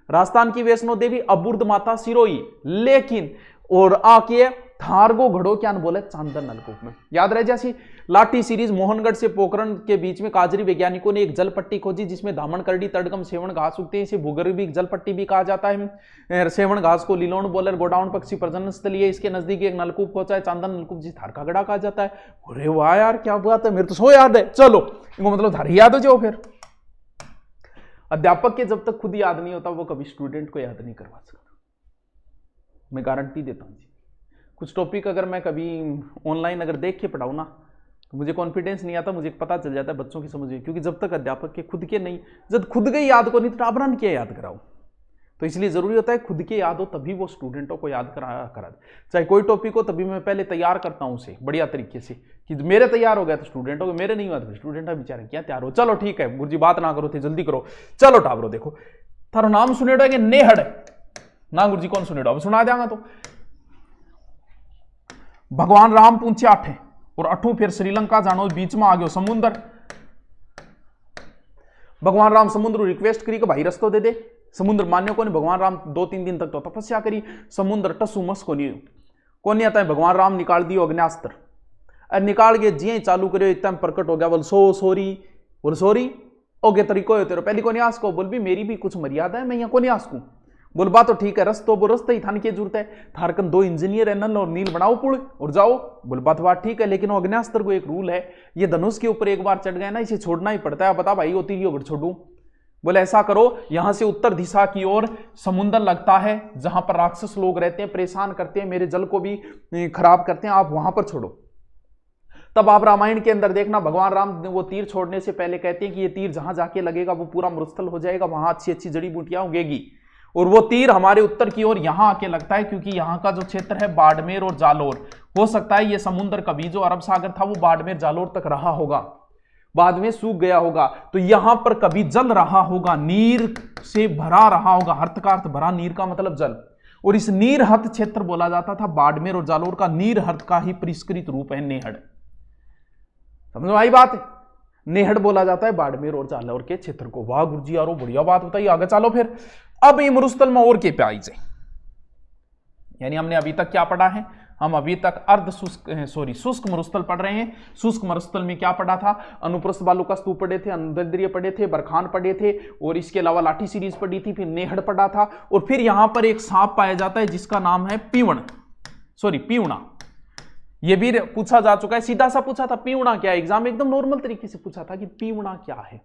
राजस्थान की वैष्णो देवी अबुर्द माता सिरोही, लेकिन और आके थार को घड़ो क्या बोले चांदन नलकूप में। याद रह जासी। लाठी सीरीज मोहनगढ़ से पोखरण के बीच में काजरी वैज्ञानिकों ने एक जल पट्टी खोजी जिसमें धामन करड़ी तड़गम सेवन घास उगते हैं, इसे भूगर्भिक जल पट्टी भी कहा जाता है। सेवन घास को लीलोण बोलर गोडाउन पक्षी प्रजनन स्थली है, इसके नजदीक एक नलकूप खोचा है चांदन नलकूप, जिस थार का गड़ा कहा जाता है। अरे वाह यार क्या बात है, मेरे तो सो याद है। चलो इनको मतलब धारी याद हो जाओ। फिर अध्यापक के जब तक खुद याद नहीं होता वो कभी स्टूडेंट को याद नहीं करवा सकता, मैं गारंटी देता हूं। कुछ टॉपिक अगर मैं कभी ऑनलाइन अगर देख के पढ़ाऊँ ना तो मुझे कॉन्फिडेंस नहीं आता, मुझे पता चल जाता है बच्चों की समझ में, क्योंकि जब तक अध्यापक के खुद के नहीं, जब खुद के याद को नहीं तो टाबरा ने क्या याद कराओ। तो इसलिए जरूरी होता है खुद के याद हो तभी वो स्टूडेंटों को याद करा चाहे कोई टॉपिक हो, तभी मैं पहले तैयार करता हूँ उसे बढ़िया तरीके से कि मेरे तैयार हो गया तो स्टूडेंटों को, मेरे नहीं हुआ तो स्टूडेंट बेचारे क्या तैयार हो। चलो ठीक है गुरुजी बात ना करो थे, जल्दी करो। चलो टाबरो देखो थारो नाम सुनेड़ो है कि नेहड़ ना गुरुजी कौन सुनेड़ो, अब सुना देंगा। तो भगवान राम पूछे 8 और 8 फिर श्रीलंका जानो, बीच में आ गयो समुद्र। भगवान राम समुद्र रिक्वेस्ट करी कि भाई रस्तो दे दे, समुद्र मान्य को नहीं। भगवान राम 2-3 दिन तक तो तपस्या करी, समुद्र टसू मस को नहीं आता है। भगवान राम निकाल दियो अग्न्यास्त्र, और निकाल के जिये चालू करियो, इतना प्रकट हो गया बोल सोरी ओके तरीको तेरे पहली को नहीं आसको, बोल भी मेरी भी कुछ मर्यादा है, मैं यहाँ को नहीं आसकू। बोल बात तो ठीक है, रस्तो बोल रस्ते ही थान की जरूरत है, थारकन 2 इंजीनियर है, नल और नील बनाओ पुल और जाओ। बोल बात ठीक है, लेकिन अग्न्यास्त्र को एक रूल है, ये धनुष के ऊपर एक बार चढ़ गए ना इसे छोड़ना ही पड़ता है। बता भाई वो तीर अगर छोड़ू, बोले ऐसा करो यहां से उत्तर दिशा की ओर समुद्र लगता है जहां पर राक्षस लोग रहते हैं, परेशान करते हैं, मेरे जल को भी खराब करते हैं, आप वहां पर छोड़ो। तब आप रामायण के अंदर देखना भगवान राम वो तीर छोड़ने से पहले कहते हैं कि ये तीर जहां जाके लगेगा वो पूरा मरुस्थल हो जाएगा, वहां अच्छी अच्छी जड़ी बूटियां उगेगी, और वो तीर हमारे उत्तर की ओर यहां आके लगता है, क्योंकि यहां का जो क्षेत्र है बाड़मेर और जालोर, हो सकता है ये समुद्र कभी जो अरब सागर था वो बाड़मेर जालोर तक रहा होगा, बाद में सूख गया होगा, तो यहां पर कभी जल रहा होगा, नीर से भरा रहा होगा। हर्थ का अर्थ भरा, नीर का मतलब जल, और इस नीरहत क्षेत्र बोला जाता था बाड़मेर और जालोर का। नीरहत का ही परिष्कृत रूप है नेहड़, समझ में आई बात? नेहड़ बोला जाता है बाड़मेर और जालोर के क्षेत्र को। वाह गुरुजी यारो बढ़िया बात बताइए, आगे चलो। फिर अब ये मरुस्थल में और के प्याई से, यानी हमने अभी तक क्या पढ़ा है, हम अभी तक शुष्क मरुस्थल पढ़ रहे हैं। शुष्क मरुस्थल में क्या पढ़ा था, अनुप्रस्थ बालू का स्तूप पढ़े थे, अनुदैर्ध्य पढ़े थे, बरखान पढ़े थे, और इसके अलावा लाठी सीरीज पढ़ी थी, फिर नेहड़ पढ़ा था, और फिर यहां पर एक सांप पाया जाता है जिसका नाम है पीवणा। यह भी पूछा जा चुका है, सीधा सा पूछा था पीवणा क्या है, एग्जाम एकदम नॉर्मल तरीके से पूछा था कि पीवणा क्या है।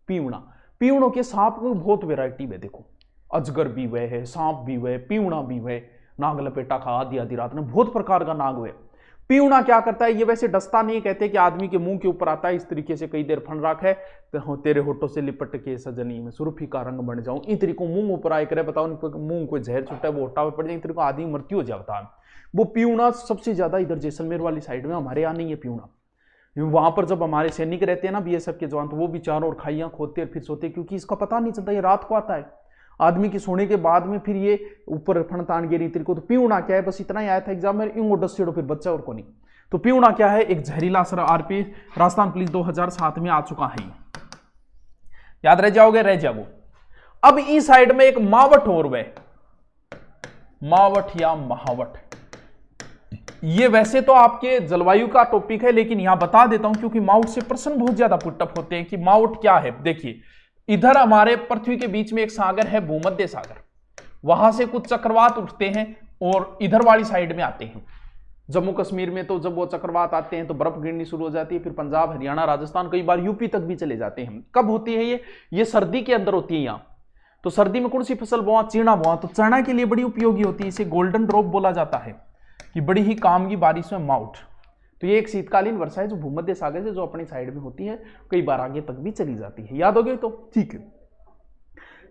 पीवणों के सांप में बहुत वेराइटी है, देखो अजगर भी वह है, सांप भी वह, पीवणा भी वह, नाग लपेटा खा आधी रात में, बहुत प्रकार का नाग है। पीवणा क्या करता है, ये वैसे डसता नहीं, कहते कि आदमी के मुंह के ऊपर आता है, इस तरीके से कई देर फन राख है, तो तेरे होठों से लिपट के सजनी में सुर्खी का रंग बन जाऊं, इन तरीकों मुंह ऊपर आए करे, बताओ मुंह को जहर छुट्टा है वो होटा पड़ जाए, इन तरीकों आदमी मृत्यु हो जाता है। वो पीवणा सबसे ज्यादा इधर जैसलमेर वाली साइड में, हमारे यहाँ नहीं है पीवणा। वहां पर जब हमारे सैनिक रहते हैं ना बीएसएफ के जवान, तो वो भी चारों ओर खाइयां खोदते हैं फिर सोते, क्योंकि इसका पता नहीं चलता, ये रात को आता है आदमी के सोने के बाद में, फिर ये ऊपर फण तान गिरी तरीको। तो पीवणा क्या है, बस इतना ही आया था एग्जाम में, यूं डस्सेड़ो फिर बच्चा और को नहीं। तो पीवणा क्या है, एक जहरीला असर, आरपी राजस्थान पुलिस 2007 में आ चुका है, याद रह जाओगे। अब इस साइड में एक मावट और वह, मावट या महावट, ये वैसे तो आपके जलवायु का टॉपिक है, लेकिन यहां बता देता हूं क्योंकि माउट से प्रश्न बहुत ज्यादा पुटअप होते हैं कि माउट क्या है। देखिए, इधर हमारे पृथ्वी के बीच में एक सागर है, भूमध्य सागर, वहां से कुछ चक्रवात उठते हैं और इधर वाली साइड में आते हैं। जम्मू कश्मीर में तो जब वो चक्रवात आते हैं तो बर्फ गिरनी शुरू हो जाती है, फिर पंजाब, हरियाणा, राजस्थान, कई बार यूपी तक भी चले जाते हैं। कब होती है ये सर्दी के अंदर होती है। यहाँ तो सर्दी में कौन सी फसल बोआ? चीना बोआ। तो चना के लिए बड़ी उपयोगी होती है, इसे गोल्डन ड्रॉप बोला जाता है कि बड़ी ही काम की बारिश में माउट। तो ये एक शीतकालीन वर्षा है जो भूमध्य सागर से जो अपनी साइड में होती है, कई बार आगे तक भी चली जाती है। याद हो गई? तो ठीक है।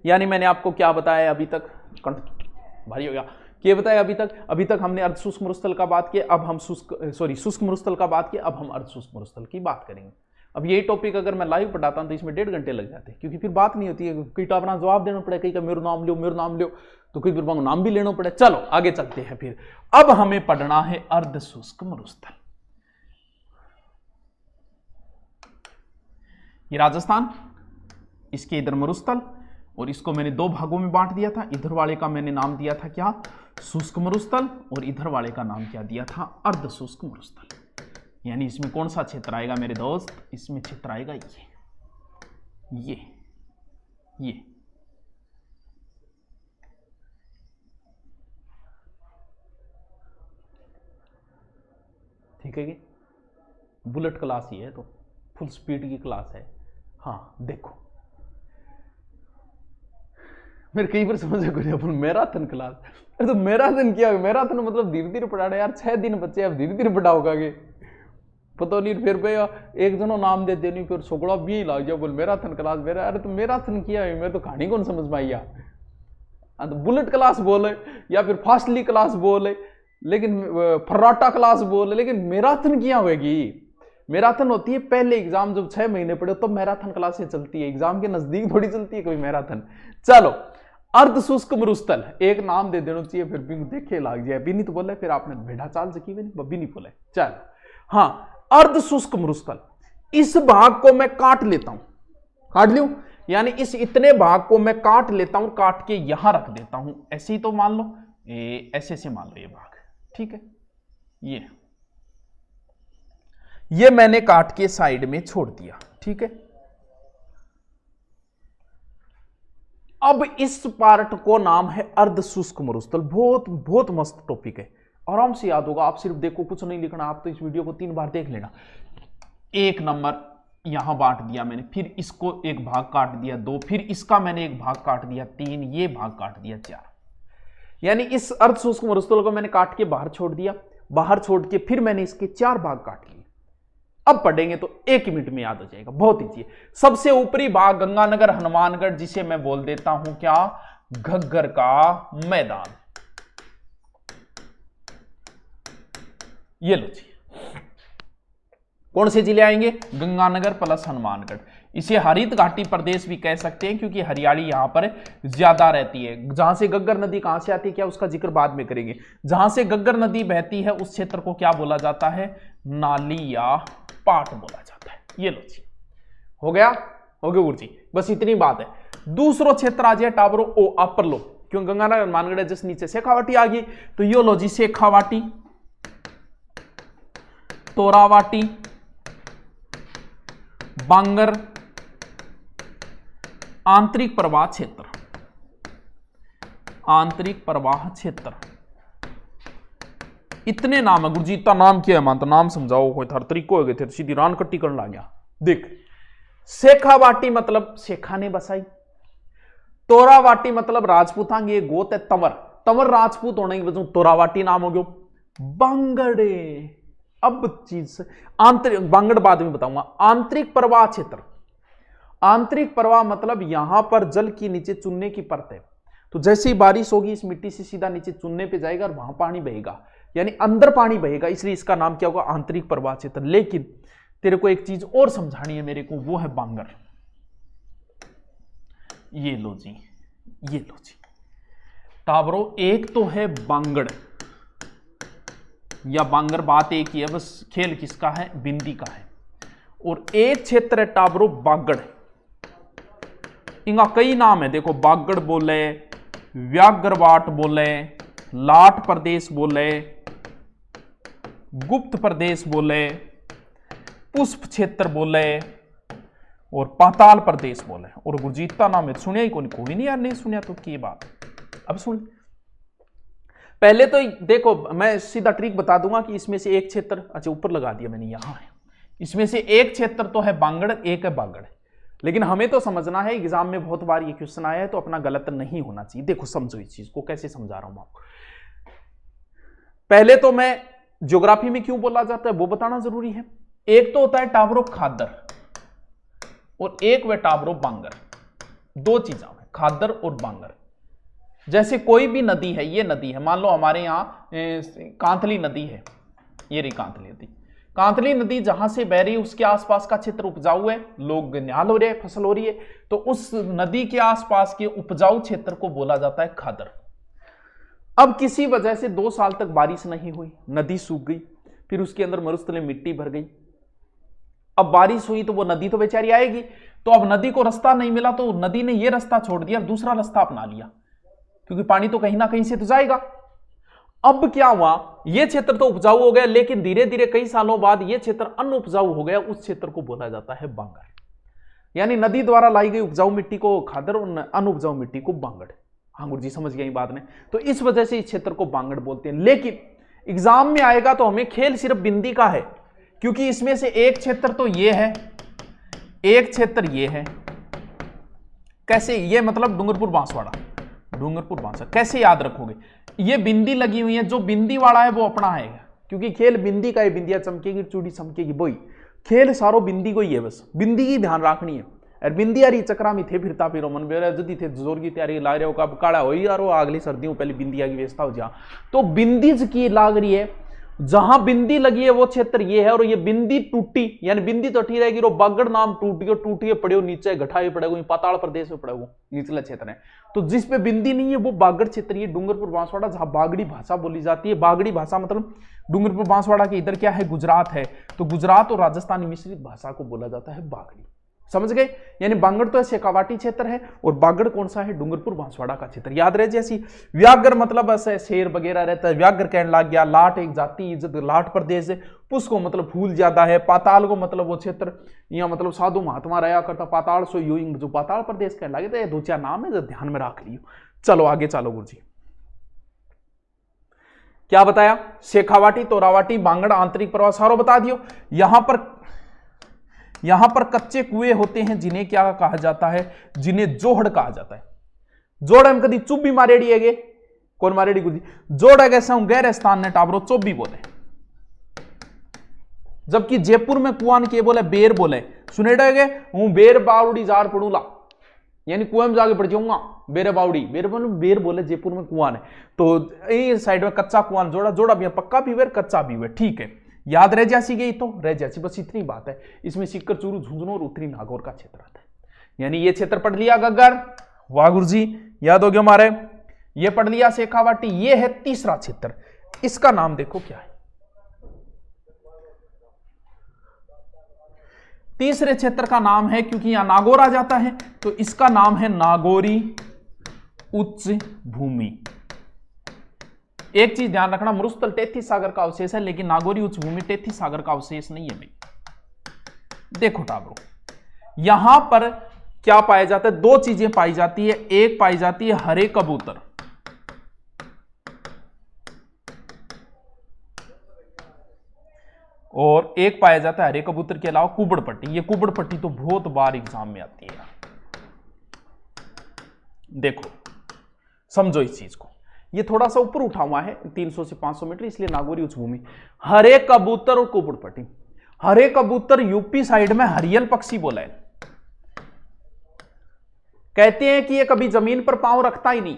यानी मैंने आपको क्या बताया अभी तक? भारी हो गया। क्या बताया अभी तक हमने अर्ध शुष्क मरुस्थल का बात किया, अब हम शुष्क मरुस्थल का बात किया, अब हम अर्ध शुष्क मरुस्थल की बात करेंगे। अब यही टॉपिक अगर मैं लाइव पढ़ाता हूं तो इसमें 1.5 घंटे लग जाते हैं, क्योंकि फिर बात नहीं होती है। कई टापना जवाब देना पड़े, कई का मेरा नाम लो, तो कई फिर नाम भी लेना पड़े। चलो आगे चलते हैं। फिर अब हमें पढ़ना है अर्ध शुष्क मरुस्थल। ये राजस्थान, इसके इधर मरुस्थल, और इसको मैंने 2 भागों में बांट दिया था। इधर वाले का मैंने नाम दिया था क्या? शुष्क मरुस्थल, और इधर वाले का नाम क्या दिया था? अर्ध शुष्क मरुस्थल। यानी इसमें कौन सा क्षेत्र आएगा मेरे दोस्त? इसमें क्षेत्र आएगा ये। ठीक है कि बुलेट क्लास ही है, तो फुल स्पीड की क्लास है। हाँ देखो, मेरे कई बार समझ अपन मैराथन क्लास। अरे तो मैराथन क्या? मैराथन मतलब धीरे धीरे पढ़ा रहे यार, 6 दिन बच्चे, अब धीरे धीरे पढ़ाओगे पता नहीं। फिर भैया एक जनों नाम दे देनी, फिर सोगड़ा भी लाग जाओ बोल मैराथन क्लास मेरा। अरे तो मैराथन किया है, मैं तो कहानी कौन समझ में आई? तो बुलेट क्लास बोले या फिर फास्टली क्लास बोले, लेकिन फर्राटा क्लास बोले, लेकिन मैराथन किया होगी? मैराथन होती है पहले एग्जाम जब 6 महीने पढ़े, तो मैराथन क्लासें चलती है। एग्जाम के नजदीक थोड़ी चलती है कभी मैराथन। चलो, अर्ध शुष्क मरुस्थल एक नाम दे देना चाहिए, फिर भी देखे लाग जाए। भी नहीं तो बोले फिर आपने भेड़ा चाल सकी भी नहीं बोले। चल हाँ, अर्ध शुष्क मरुस्थल, इस भाग को मैं काट लेता हूं, काट लूं, यानी इस इतने भाग को मैं काट लेता हूं, काट के यहां रख देता हूं। ऐसे ही तो मान लो, ऐसे से मान लो ये भाग, ठीक है। ये मैंने काट के साइड में छोड़ दिया, ठीक है। अब इस पार्ट को नाम है अर्ध शुष्क मरुस्थल। बहुत बहुत मस्त टॉपिक है, आराम से याद होगा। आप सिर्फ देखो, कुछ नहीं लिखना, आप तो इस वीडियो को 3 बार देख लेना। 1 नंबर यहां बांट दिया मैंने, फिर इसको एक भाग काट दिया 2, फिर इसका मैंने एक भाग काट दिया 3, ये भाग काट दिया 4। यानी इस अर्ध शुष्क मरुस्थल को मैंने काट के बाहर छोड़ दिया, बाहर छोड़ के फिर मैंने इसके 4 भाग काट लिए। अब पढ़ेंगे तो 1 मिनट में याद हो जाएगा, बहुत ईजी है। सबसे ऊपरी भाग गंगानगर हनुमानगढ़, जिसे मैं बोल देता हूं क्या? घग्गर का मैदान। ये लो जी, कौन से जिले आएंगे? गंगानगर प्लस हनुमानगढ़। इसे हरित घाटी प्रदेश भी कह सकते हैं, क्योंकि हरियाली यहां पर ज्यादा रहती है। जहां से घग्गर नदी कहां से आती है, क्या उसका जिक्र बाद में करेंगे। जहां से घग्गर नदी बहती है उस क्षेत्र को क्या बोला जाता है? नाली या पाट बोला जाता है। ये लो जी, हो गया गुरु जी, बस इतनी बात है। दूसरा क्षेत्र आ जाए टाबरो ओ अपर लो, क्यों गंगानगर हनुमानगढ़ जस्ट नीचे शेखावाटी आ गई, तो यो लो जी, शेखावाटी, तोरावाटी, बांगर, आंतरिक प्रवाह क्षेत्र, आंतरिक प्रवाह क्षेत्र, इतने नाम है। गुरुजी इतना नाम क्या है? मान तो नाम समझाओ, कोई थार तरीको हो गए थे, सीधी रान कट्टी करने लग गया। देख, शेखावाटी मतलब शेखा ने बसाई, तोरावाटी मतलब राजपूतांग, ये गोत है तंवर, तंवर राजपूत होने की वजह तोरावाटी नाम हो गया। बांगड़े, अब चीज आंतरिक, बांगड़ बाद में बताऊंगा। आंतरिक प्रवाह क्षेत्र, आंतरिक प्रवाह मतलब यहां पर जल की नीचे चुनने की परत है, तो जैसे ही बारिश होगी इस मिट्टी से सीधा नीचे चुनने पे जाएगा और वहां पानी बहेगा, यानी अंदर पानी बहेगा, इसलिए इसका नाम क्या होगा? आंतरिक प्रवाह क्षेत्र। लेकिन तेरे को एक चीज और समझानी है मेरे को, वो है बांगर। ये लो जी, ये लो जी टाबरो, एक तो है बांगड़ या बांगर, बात एक ही है, बस खेल किसका है? बिंदी का है। और एक क्षेत्र है टाबरो बागड़, इनका कई नाम है, देखो बागड़ बोले, व्याघ्रवाट बोले, लाट प्रदेश बोले, गुप्त प्रदेश बोले, पुष्प क्षेत्र बोले और पाताल प्रदेश बोले। और गुरुजी इतना नाम है सुनिया ही कोई नहीं यार, नहीं सुनिया तो की बात। अब सुन, पहले तो देखो मैं सीधा ट्रिक बता दूंगा कि इसमें से एक क्षेत्र, अच्छा ऊपर लगा दिया मैंने, यहां है, इसमें से एक क्षेत्र तो है बांगड़, एक है बागड़। लेकिन हमें तो समझना है, एग्जाम में बहुत बार ये क्वेश्चन आया है तो अपना गलत नहीं होना चाहिए। देखो समझो इस चीज को, कैसे समझा रहा हूं आपको। पहले तो मैं ज्योग्राफी में क्यों बोला जाता है वो बताना जरूरी है। एक तो होता है टावरो खादर और एक वह टावरो बांगर, दो चीजें हैं, खादर और बांगर। जैसे कोई भी नदी है, ये नदी है, मान लो हमारे यहां कांतली नदी है, ये रही कांतली नदी। कांतली नदी जहां से बह रही है उसके आसपास का क्षेत्र उपजाऊ है, लोग निहाल हो रहे हैं, फसल हो रही है, तो उस नदी के आसपास के उपजाऊ क्षेत्र को बोला जाता है खादर। अब किसी वजह से 2 साल तक बारिश नहीं हुई, नदी सूख गई, फिर उसके अंदर मरुस्थलीय मिट्टी भर गई। अब बारिश हुई तो वो नदी तो बेचारी आएगी, तो अब नदी को रास्ता नहीं मिला तो नदी ने ये रास्ता छोड़ दिया, दूसरा रास्ता अपना लिया, क्योंकि पानी तो कहीं ना कहीं से तो जाएगा। अब क्या हुआ, ये क्षेत्र तो उपजाऊ हो गया, लेकिन धीरे धीरे कई सालों बाद ये क्षेत्र अनुपजाऊ हो गया, उस क्षेत्र को बोला जाता है बांगर। यानी नदी द्वारा लाई गई उपजाऊ मिट्टी को खादर और अनुपजाऊ मिट्टी को बांगड़। हाँ गुरु जी समझ गए बात ने, तो इस वजह से इस क्षेत्र को बांगड़ बोलते हैं। लेकिन एग्जाम में आएगा तो हमें खेल सिर्फ बिंदी का है, क्योंकि इसमें से एक क्षेत्र तो ये है, एक क्षेत्र ये है। कैसे, ये मतलब डूंगरपुर बांसवाड़ा, डूंगरपुर बांसवाड़ा कैसे याद रखोगे, ये बिंदी लगी हुई है, जो बिंदी वाला है वो अपना है, क्योंकि खेल बिंदी का है, बिंदिया चमकेगी चूड़ी चमकेगी, वही खेल सारो बिंदी को ही है, बस बिंदी की ध्यान रखनी है। और बिंदी यारी चक्रा में थे फिरता फिरो मन बेरा जदी थे जोर की तैयारी ला रहे हो, कब काड़ा हो यार अगली सर्दियों पहले बिंदिया की व्यवस्था हो जा, तो बिंदी की लाग रही है, जहां बिंदी लगी है वो क्षेत्र ये है। और ये बिंदी टूटी, यानी बिंदी तो ठीक रहेगी, बागड़ नाम टूटी पड़े हो नीचे गठाए पड़ेगा, पाताल प्रदेश में पड़ेगा, निचला क्षेत्र है। तो जिस पे बिंदी नहीं है वो बागड़ क्षेत्र, ये डूंगरपुर बांसवाड़ा, जहां बागड़ी भाषा बोली जाती है। बागड़ी भाषा मतलब डूंगरपुर बांसवाड़ा के इधर क्या है, गुजरात है, तो गुजरात और राजस्थानी मिश्रित भाषा को बोला जाता है बागड़ी। समझ गए, यानी बांगड़ तो शेखावाटी क्षेत्र है और बागड़ कौन सा है, डूंगरपुर बांसवाड़ा का क्षेत्र। याद रहे, जैसी व्याघ्र मतलब ऐसे शेर वगैरह रहता है, व्याघ्र कहने लग गया। लाट एक जाति इज्जत, लाट प्रदेश है, पुष्प को मतलब फूल ज्यादा है, पाताल को मतलब वो क्षेत्र यहाँ मतलब साधु महात्मा रहा करता, पाताल सो यूइंग जो पाताल प्रदेश कहने लगे, तो ये 2-4 नाम है जो ध्यान में रख लियो। चलो आगे चलो गुरु जी, क्या बताया, शेखावाटी, तोरावाटी, बांगड़, आंतरिक प्रवाह सारो बता दियो। यहां पर कच्चे कुएं होते हैं, जिन्हें क्या कहा जाता है, जिन्हें जोहड़ कहा जाता है। जोड़ हम कभी चुप भी मारेड़ी है, कौन मारेड़ी गुरु जी, जोड़ है गहरे स्थान ने टाबरो चुप भी बोले, जबकि जयपुर में कुआन के बोले बेर बोले, सुनेड़े हूं बेर बावड़ी जार पड़ूला, यानी कुएं में जाके पड़ जाऊंगा, बेरे बावड़ी, बेर बोले जयपुर में कुआन है। तो इस साइड में कच्चा कुआन, जोड़ा भी है, पक्का भी है, कच्चा भी है, ठीक है, याद रह जासी गई तो रह जासी, बस इतनी बात है। इसमें सिक्कर चूरू झुंझुनू और उत्तरी नागौर का क्षेत्र आता है, यानी ये क्षेत्र पढ़ लिया गग्गर, वाह गुरुजी याद हो गया हमारे, ये पढ़ लिया शेखावाटी। ये है तीसरा क्षेत्र, इसका नाम देखो क्या है, तीसरे क्षेत्र का नाम है, क्योंकि यहां नागौर आ जाता है तो इसका नाम है नागौरी उच्च भूमि। एक चीज ध्यान रखना, मरुस्थल 33 सागर का अवशेष है, लेकिन नागौरी उच्च भूमि 33 सागर का अवशेष नहीं है भाई। देखो टाबरो, यहां पर क्या पाया जाता है, 2 चीजें पाई जाती है, एक पाई जाती है हरे कबूतर, और एक पाया जाता है हरे कबूतर के अलावा कुबड़ पट्टी। ये कुबड़ पट्टी तो बहुत बार एग्जाम में आती है, देखो समझो इस चीज को। ये थोड़ा सा ऊपर उठा हुआ है 300 से 500 मीटर, इसलिए नागौरी उच्च भूमि। हरे कबूतर और कुबड़ पट्टी, हरे कबूतर यूपी साइड में हरियल पक्षी बोला है, कहते हैं कि ये कभी जमीन पर पांव रखता ही नहीं।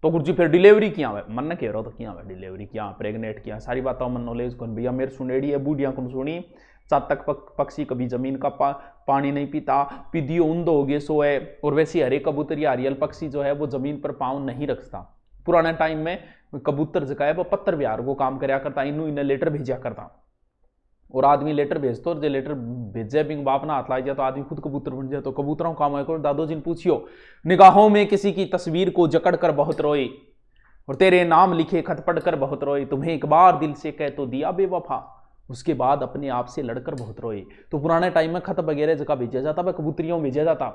तो गुरुजी फिर डिलीवरी किया हुआ, मन ने कह रहा तो किया हुआ डिलीवरी किया, प्रेग्नेट किया, सारी बात मन नॉलेज कौन भैया मेरे सुनेड़ी है, बूढ़िया कौन सुनी, चातक पक्षी कभी जमीन का पानी नहीं पीता, पीदियो उंदो हो गए सो है। और वैसे हरे कबूतर या हरियल पक्षी जो है वो जमीन पर पाँव नहीं रखता। पुराने टाइम में कबूतर जो है वो पत्थर विहार को काम कराया करता, इन्हें लेटर भेजा करता, और आदमी लेटर भेजता, और जो लेटर भेजे बिंग बाप ना हाथ ला जाए तो आदमी खुद कबूतर बन जाए। तो कबूतरों का काम है, दादो जी ने पूछियो, निगाहों में किसी की तस्वीर को जकड़ कर बहुत रोए, और तेरे नाम लिखे खत पढ़कर बहुत रोए, तुम्हें एक बार दिल से कह तो दिया बेवफा, उसके बाद अपने आप से लड़कर बहुत रोए। तो पुराने टाइम में खत वगैरह जगह भेजा जाता, वह कबूतरियों भेजा जाता।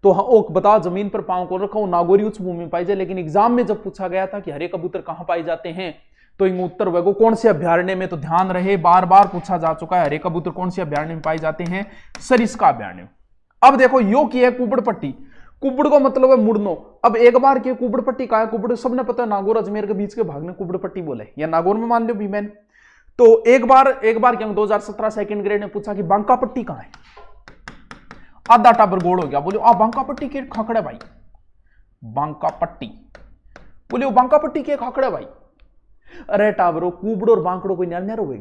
तो ओ बताओ जमीन पर पांव को रखा, नागौरी उच्च भूमि में पाई जाए। लेकिन एग्जाम में जब पूछा गया था कि हरे कबूतर कहां पाए जाते हैं, तो इन उत्तर वह कौन से अभ्यारण्य में, तो ध्यान रहे बार बार पूछा जा चुका है, हरे कबूतर कौन से अभ्यारण्य में पाए जाते हैं, सरिस्का अभ्यारण्य। अब देखो यो की है कुबड़ पट्टी, कुबड़ को मतलब है मुड़नो। अब एक बार के कुबड़ पट्टी का है, कुबड़ सबने पता है नागौर अजमेर के बीच के भाग ने कुबड़ पट्टी बोले, या नागौर में मान लो भीमैन। तो एक बार क्या 2017 सेकंड ग्रेड ने पूछा कि बांका पट्टी कहां है, आधा टाबर गोल हो गया, बोले आ बांका पट्टी के खाकड़े भाई, बांका पट्टी, बोले वो बांका पट्टी के खाकड़े भाई। अरे टाबरो कुबड़ और बांकड़ो कोई न्यार होगी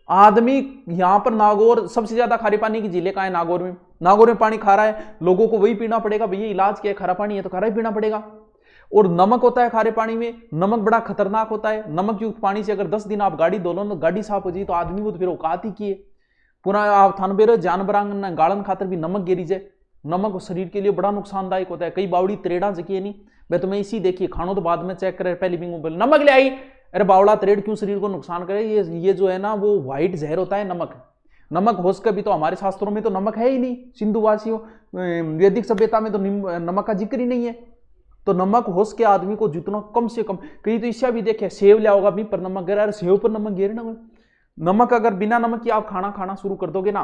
आदमी। यहां पर नागौर सबसे ज्यादा खारे पानी की झीलें कहां है, नागौर में। नागौर में पानी खारा है, लोगों को वही पीना पड़ेगा भैया, इलाज क्या है, खारा पानी है तो खारा ही पीना पड़ेगा। और नमक होता है खारे पानी में, नमक बड़ा खतरनाक होता है। नमक युक्त पानी से अगर 10 दिन आप गाड़ी धो लो तो गाड़ी साफ हो जाए, तो आदमी को तो फिर औकात ही की है। पुनः आप थानबेरो जानवरांगन गालन खातर भी नमक गिरी जाए, नमक शरीर के लिए बड़ा नुकसानदायक होता है। कई बावड़ी त्रेड़ा जकी नहीं, मैं तुम्हें इसी देखिए, खानो तो बाद में चेक करे, पहले भी बोले नमक ले आई, अरे बावड़ा त्रेड़ क्यों शरीर को नुकसान करे, ये जो है ना वो व्हाइट जहर होता है नमक। नमक होश का भी तो हमारे शास्त्रों में तो नमक है ही नहीं, सिंधुवासियों वैदिक सभ्यता में तो नमक का जिक्र ही नहीं है। तो नमक होश के आदमी को जितना कम से कम, कहीं तो इससे भी देखे सेव लिया होगा भी पर नमक गिरा, अरे सेव पर नमक गिर ना। नमक अगर बिना नमक की आप खाना शुरू कर दोगे ना,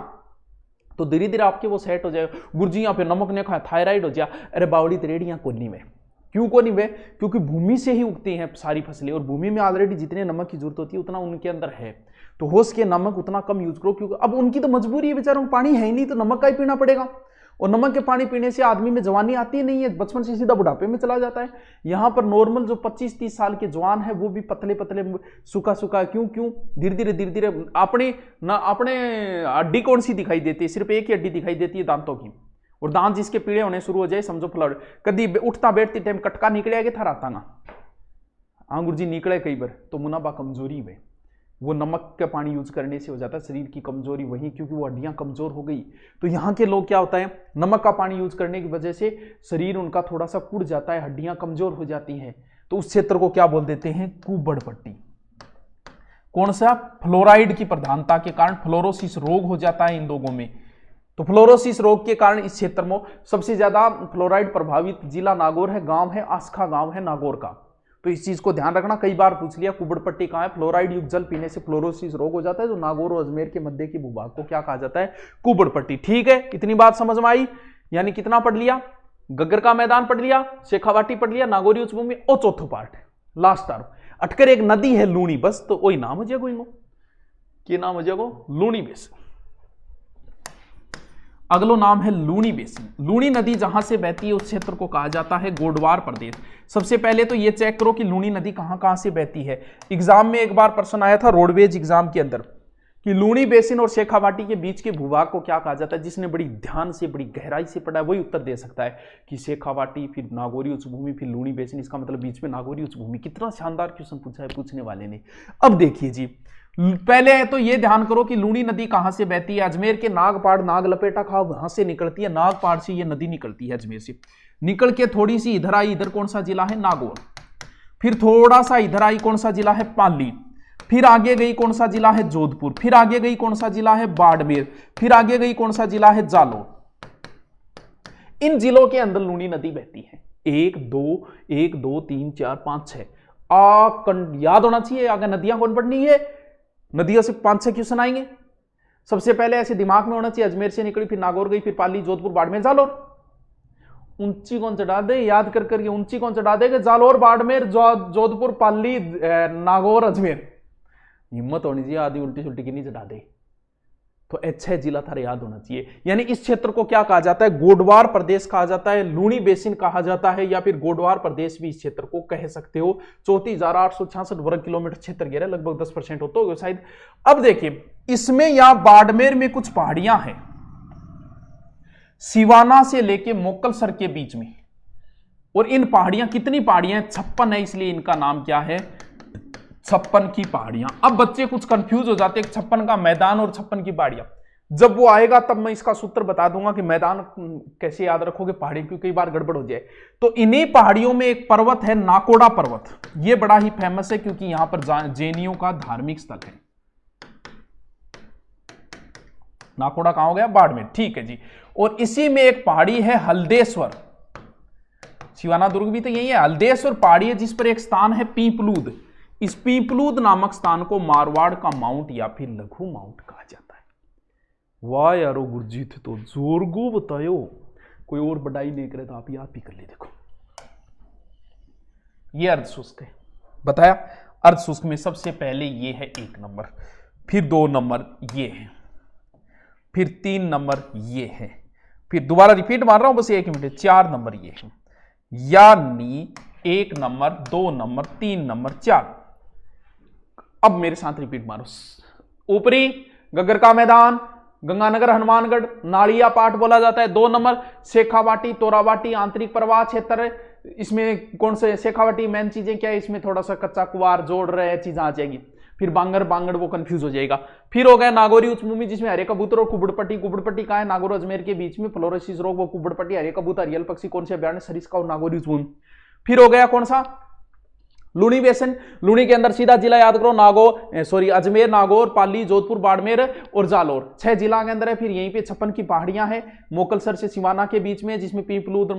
तो धीरे धीरे आपके वो सेट हो जाएगा। गुरुजी यहाँ पे नमक ने खाया थायराइड हो जाए, अरे बावड़ी त्रेड़ियां कोनी में क्यों कोनी में, क्योंकि भूमि से ही उगती हैं सारी फसलें, और भूमि में ऑलरेडी जितने नमक की जरूरत होती है उतना उनके अंदर है। तो हो सके नमक उतना कम यूज करो, क्योंकि अब उनकी तो मजबूरी है, बेचारों को पानी है ही नहीं, तो नमक का ही पीना पड़ेगा। और नमक के पानी पीने से आदमी में जवानी आती ही नहीं है, बचपन से सीधा बुढ़ापे में चला जाता है। यहाँ पर नॉर्मल जो 25-30 साल के जवान है वो भी पतले पतले सूखा क्यों धीरे धीरे अपने हड्डी कौन सी दिखाई देती है, सिर्फ एक ही हड्डी दिखाई देती है दांतों की, और दांत जिसके पीड़े होने शुरू हो जाए समझो फ्लड। कभी उठता बैठते टाइम कटका निकलेगा था रहता ना, हाँ गुरुजी निकले कई बार, तो मुनाबा कमजोरी में वो नमक का पानी यूज करने से हो जाता है शरीर की कमजोरी वही, क्योंकि वो हड्डियां कमजोर हो गई। तो यहाँ के लोग क्या होता है, नमक का पानी यूज करने की वजह से शरीर उनका थोड़ा सा कुड़ जाता है, हड्डियां कमजोर हो जाती हैं, तो उस क्षेत्र को क्या बोल देते हैं, कुबड़ पट्टी। कौन सा, फ्लोराइड की प्रधानता के कारण फ्लोरोसिस रोग हो जाता है इन लोगों में। तो फ्लोरोसिस रोग के कारण इस क्षेत्र में सबसे ज्यादा फ्लोराइड प्रभावित जिला नागौर है, गांव है आस्खा गांव है नागौर का। तो इस चीज को ध्यान रखना, कई बार पूछ लिया कुबड़ पट्टी कहां है, फ्लोराइड युक्त जल पीने से फ्लोरोसिस रोग हो जाता है, जो नागौर और अजमेर के मध्य के भूभाग को क्या कहा जाता है, कुबड़ पट्टी। ठीक है, इतनी बात समझ में आई, यानी कितना पढ़ लिया, गग्गर का मैदान पढ़ लिया, शेखावाटी पढ़ लिया, नागौरी उच्च भूमि, और चौथो पार्ट लास्ट टार्म अटकर एक नदी है लूणी, बस तो वही नाम हो जाएगा इनको, क्या नाम हो जाएगा, लूणी बेसिन। अगलो नाम है लूणी बेसिन। लूणी नदी जहां से बहती है उस क्षेत्र को कहा जाता है गोडवार प्रदेश। सबसे पहले तो ये चेक करो कि लूणी नदी कहां से बहती है। एग्जाम में एक बार प्रश्न आया था रोडवेज एग्जाम के अंदर कि लूणी बेसिन और शेखावाटी के बीच के भूभाग को क्या कहा जाता है। जिसने बड़ी ध्यान से बड़ी गहराई से पढ़ा है वही उत्तर दे सकता है कि शेखावाटी, फिर नागौरी उच्च भूमि, फिर लूणी बेसिन, इसका मतलब बीच में नागौरी उच्च भूमि। कितना शानदार क्वेश्चन पूछा है पूछने वाले ने। अब देखिए जी, पहले तो ये ध्यान करो कि लूणी नदी कहां से बहती है। अजमेर के नागपाड़, नागलपेटा खाव वहां से निकलती है, नागपाड़ से ये नदी निकलती है, अजमेर से निकल के थोड़ी सी इधर आई, इधर कौन सा जिला है, नागौर। फिर थोड़ा सा इधर आई, कौन सा जिला है, पाली। फिर आगे गई, कौन सा जिला है, जोधपुर। फिर आगे गई, कौन सा जिला है, बाड़मेर। फिर आगे गई, कौन सा जिला है, जालौर। इन जिलों के अंदर लूणी नदी बहती है। 1 2 3 4 5 6 याद होना चाहिए, आगे नदियां कौन पढ़नी है, नदियों से 5-6 क्वेश्चन आएंगे। सबसे पहले ऐसे दिमाग में होना चाहिए, अजमेर से निकली, फिर नागौर गई, फिर पाली, जोधपुर, बाड़मेर, जालौर। ऊंची कौन चढ़ा दे, याद कर करके ऊंची कौन चढ़ा दे, जालौर, बाड़मेर, जोधपुर, पाली, नागौर, अजमेर। हिम्मत होनी चाहिए, आधी उल्टी सुल्टी की नहीं चढ़ा दे। तो 6 जिला थारे याद होना चाहिए। यानी इस क्षेत्र को क्या कहा जाता है, गोडवार प्रदेश कहा जाता है, लूणी बेसिन कहा जाता है, या फिर गोडवार प्रदेश भी इस क्षेत्र को कह सकते हो। 34,866 वर्ग किलोमीटर क्षेत्र घेरा, लगभग 10% होता होगा शायद। अब देखिए, इसमें या बाड़मेर में कुछ पहाड़ियां हैं, सिवाना से लेके मोकलसर के बीच में। और इन पहाड़ियां, कितनी पहाड़ियां हैं, 56 है, इसलिए इनका नाम क्या है, 56 की पहाड़ियां। अब बच्चे कुछ कंफ्यूज हो जाते हैं, 56 का मैदान और 56 की पहाड़ियां। जब वो आएगा तब मैं इसका सूत्र बता दूंगा कि मैदान कैसे याद रखोगे पहाड़ी, क्योंकि कई बार गड़बड़ हो जाए। तो इन्हीं पहाड़ियों में एक पर्वत है नाकोड़ा पर्वत, ये बड़ा ही फेमस है क्योंकि यहां पर जैनियों का धार्मिक स्थल है। नाकोड़ा कहां हो गया? बाड़मेर, ठीक है जी। और इसी में एक पहाड़ी है हल्देश्वर, शिवाना दुर्ग भी तो यही है। हल्देश्वर पहाड़ी है जिस पर एक स्थान है पीपलूद। इस पीपलूद नामक स्थान को मारवाड़ का माउंट या फिर लघु माउंट कहा जाता है। वाह यारो गुरजीत तो जोरगो बतायो, कोई और बढ़ाई नहीं करे तो आप ही कर ले। देखो ये अर्धशुष्क है, बताया। अर्धशुष्क में सबसे पहले ये है 1 नंबर, फिर 2 नंबर ये है, फिर 3 नंबर ये है, फिर दोबारा रिपीट मार रहा हूं बस 1 मिनट, 4 नंबर ये है। यानी 1 नंबर, 2 नंबर, 3 नंबर, 4। अब मेरे साथ रिपीट मारो। ऊपरी गग्गर का मैदान, गंगानगर, हनुमानगढ़, नाड़िया पाट बोला जाता है। 2 नंबर शेखावाटी, तोरावाटी, आंतरिक प्रवाह क्षेत्र। इसमें कौन से शेखावाटी मेन चीजें क्या है, इसमें थोड़ा सा कच्चा कुवार जोड़ रहे चीजें आ जाएगी। फिर बांगर, बांगड़ वो कंफ्यूज हो जाएगा। फिर हो गया नागौरी उच्चभूमि जिसमें हरे कबूतर और कुबड़पट्टी। कुबड़पट्टी कहाँ है? नागौर अजमेर के बीच में। फ्लोरोसिस रोग वो कुबड़पट्टी, हरे कबूतर, रियल पक्षी कौन से अभ्यारण्य? सरिस्का और नागौरी उच्चभूमि। फिर हो गया कौन सा? लुणी बेसन। लुणी के अंदर सीधा जिला याद करो, अजमेर, नागौर, पाली, जोधपुर, बाड़मेर और जालोर, 6 जिला के अंदर है। फिर यहीं पे 56 की पहाड़ियां हैं मोकलसर से सिवाना के बीच में, जिसमें पीपलूद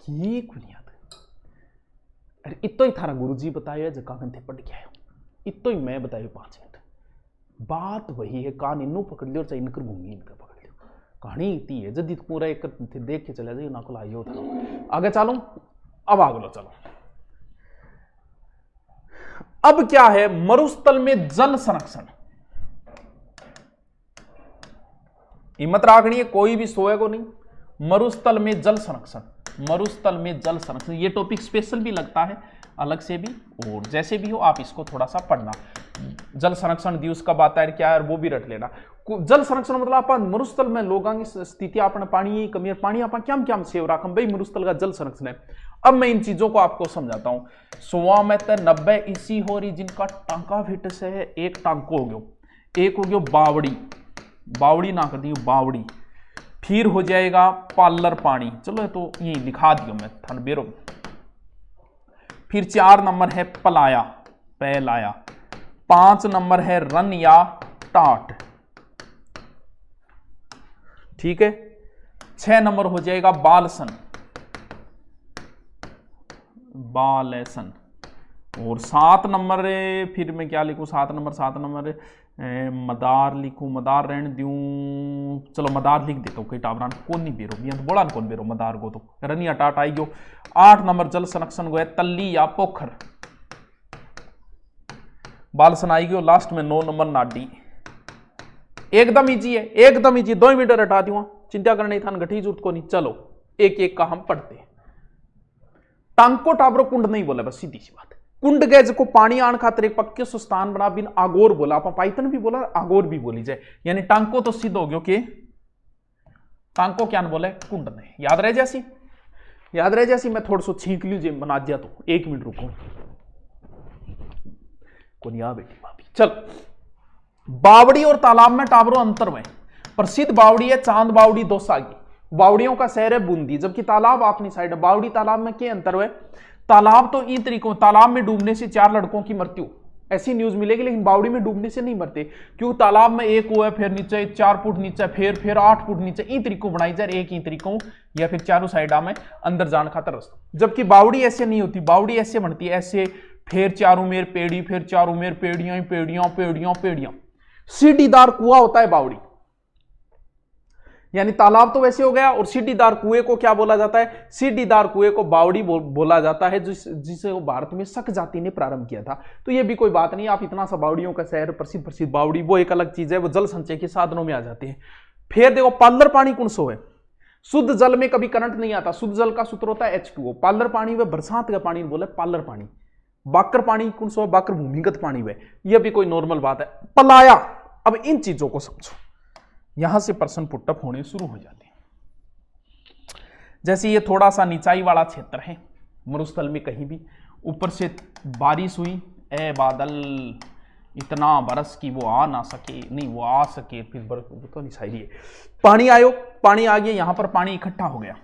की कुनियाद। अरे इतो ही थारा गुरुजी बताया जगह में थे पढ़ के आयो, इतो ही मैं बताया 5 मिनट। बात वही है, कान इन्नू पकड़ लियो चाहे इनकर घूंगी इनकर पकड़ लियो, कहानी इतनी है। जदि पूरा एक देख के चला जाइए ना को लाइयो था। आगे चलो, अब आगे लो चलो। अब क्या है? मरुस्थल में जल संरक्षण। हिम्मत राखनी है, कोई भी सोए को नहीं। मरुस्थल में जल संरक्षण, मरुस्थल में जल संरक्षण, ये टॉपिक स्पेशल भी लगता है अलग से भी, और जैसे भी हो आप इसको थोड़ा सा पढ़ना। जल संरक्षण दिवस कब आता है क्या है वो भी रट लेना। जल संरक्षण मतलब आप मरुस्थल में लोगों की स्थिति अपने पानी की कमी, पानी आप क्या क्या सेव राखम भाई, मरुस्थल का जल संरक्षण है। अब मैं इन चीजों को आपको समझाता हूं। 100 में 90 इसी हो रही जिनका टांका फिट से है। एक टांको हो गयो, एक हो गयो बावड़ी, बावड़ी ना कर दी बावड़ी। फिर हो जाएगा पार्लर पानी, चलो तो ये लिखा दियो मैं थन बेरो। फिर 4 नंबर है पलाया, पहलाया। 5 नंबर है रन या टाट, ठीक है। 6 नंबर हो जाएगा बालसन, बालेसन। और 7 नंबर फिर मैं क्या लिखूं? 7 नंबर मदार लिखूं, मदार रहने दूं, चलो मदार लिख देता हूं। कई टावरान कौन नहीं बेरो तो बोला कौन बेरो मदार को, तो रनिया टाट आई गयो। 8 नंबर जल संरक्षण गो है तल्ली या पोखर, बालसन आई गयो। लास्ट में 9 नंबर नाडी। एकदम इजी है, एकदम इजी। 2 मिनट हटा दूंगा, चिंता करने था गठी जरूरत को नहीं। चलो एक एक का हम पढ़ते हैं। टांको टाबरो कुंड नहीं बोला, बस सीधी सी बात है। कुंड गए को पानी आन खातर एक पक्के स्थान बना बिन आगोर बोला, आप पाइथन भी बोला आगोर भी बोली जाए। यानी टांको तो सिद्ध हो गयो कि टांको क्या बोले? कुंड ने। याद रह जैसी, याद रह जैसी। मैं थोड़ा सा छींक लीजिए बना दिया तो 1 मिनट रुको, कौन या बेटी भाभी। चल, बावड़ी और तालाब में टाबरो अंतर में प्रसिद्ध बावड़ी है चांद बावड़ी दोसागी। बावड़ियों का शहर है बूंदी, जबकि तालाब अपनी साइड है। बावड़ी तालाब में क्या अंतर है? तालाब तो इन तरीकों, तालाब में डूबने से 4 लड़कों की मृत्यु ऐसी न्यूज मिलेगी, लेकिन बावड़ी में डूबने से नहीं मरते, क्योंकि तालाब में एक हुआ फिर नीचे 4 फुट नीचे, फिर 8 फुट नीचे, इन तरीकों बनाई जाए, एक ही तरीकों या फिर चारों साइडा में अंदर जान खातर रास्ता। जबकि बावड़ी ऐसे नहीं होती, बावड़ी ऐसे बनती है, ऐसे फिर चारों मेर पेड़ी, फिर चारों मेर पेड़ियां पेड़ियां पेड़ियां पेड़ियां, सीढ़ीदार कुआं होता है बावड़ी। यानी तालाब तो वैसे हो गया, और सीढ़ीदार कुएं को क्या बोला जाता है? सीढ़ीदार कुएं को बावड़ी बोला जाता है, जिसे वो भारत में शक जाति ने प्रारंभ किया था। तो ये भी कोई बात नहीं, आप इतना सा बावड़ियों का शहर, प्रसिद्ध बावड़ी, वो एक अलग चीज है, वो जल संचय के साधनों में आ जाते हैं। फिर देखो पार्लर पानी कौन सो है? शुद्ध जल में कभी करंट नहीं आता, शुद्ध जल का सूत्र होता है H2O। पार्लर पानी व बरसात का पानी बोले पार्लर पानी। बाकर पानी कौन सो है? बाकर भूमिगत पानी वे, यह भी कोई नॉर्मल बात है। पलाया, अब इन चीजों को समझो, यहां से प्रश्न पुटअप होने शुरू हो जाते हैं। जैसे ये थोड़ा सा निचाई वाला क्षेत्र है मरुस्थल में, कहीं भी ऊपर से बारिश हुई, ए बादल इतना बरस कि वो आ ना सके, नहीं वो आ सके फिर बरस, वो तो नहीं शायरी है। पानी आयो, पानी आ गया, यहां पर पानी इकट्ठा हो गया।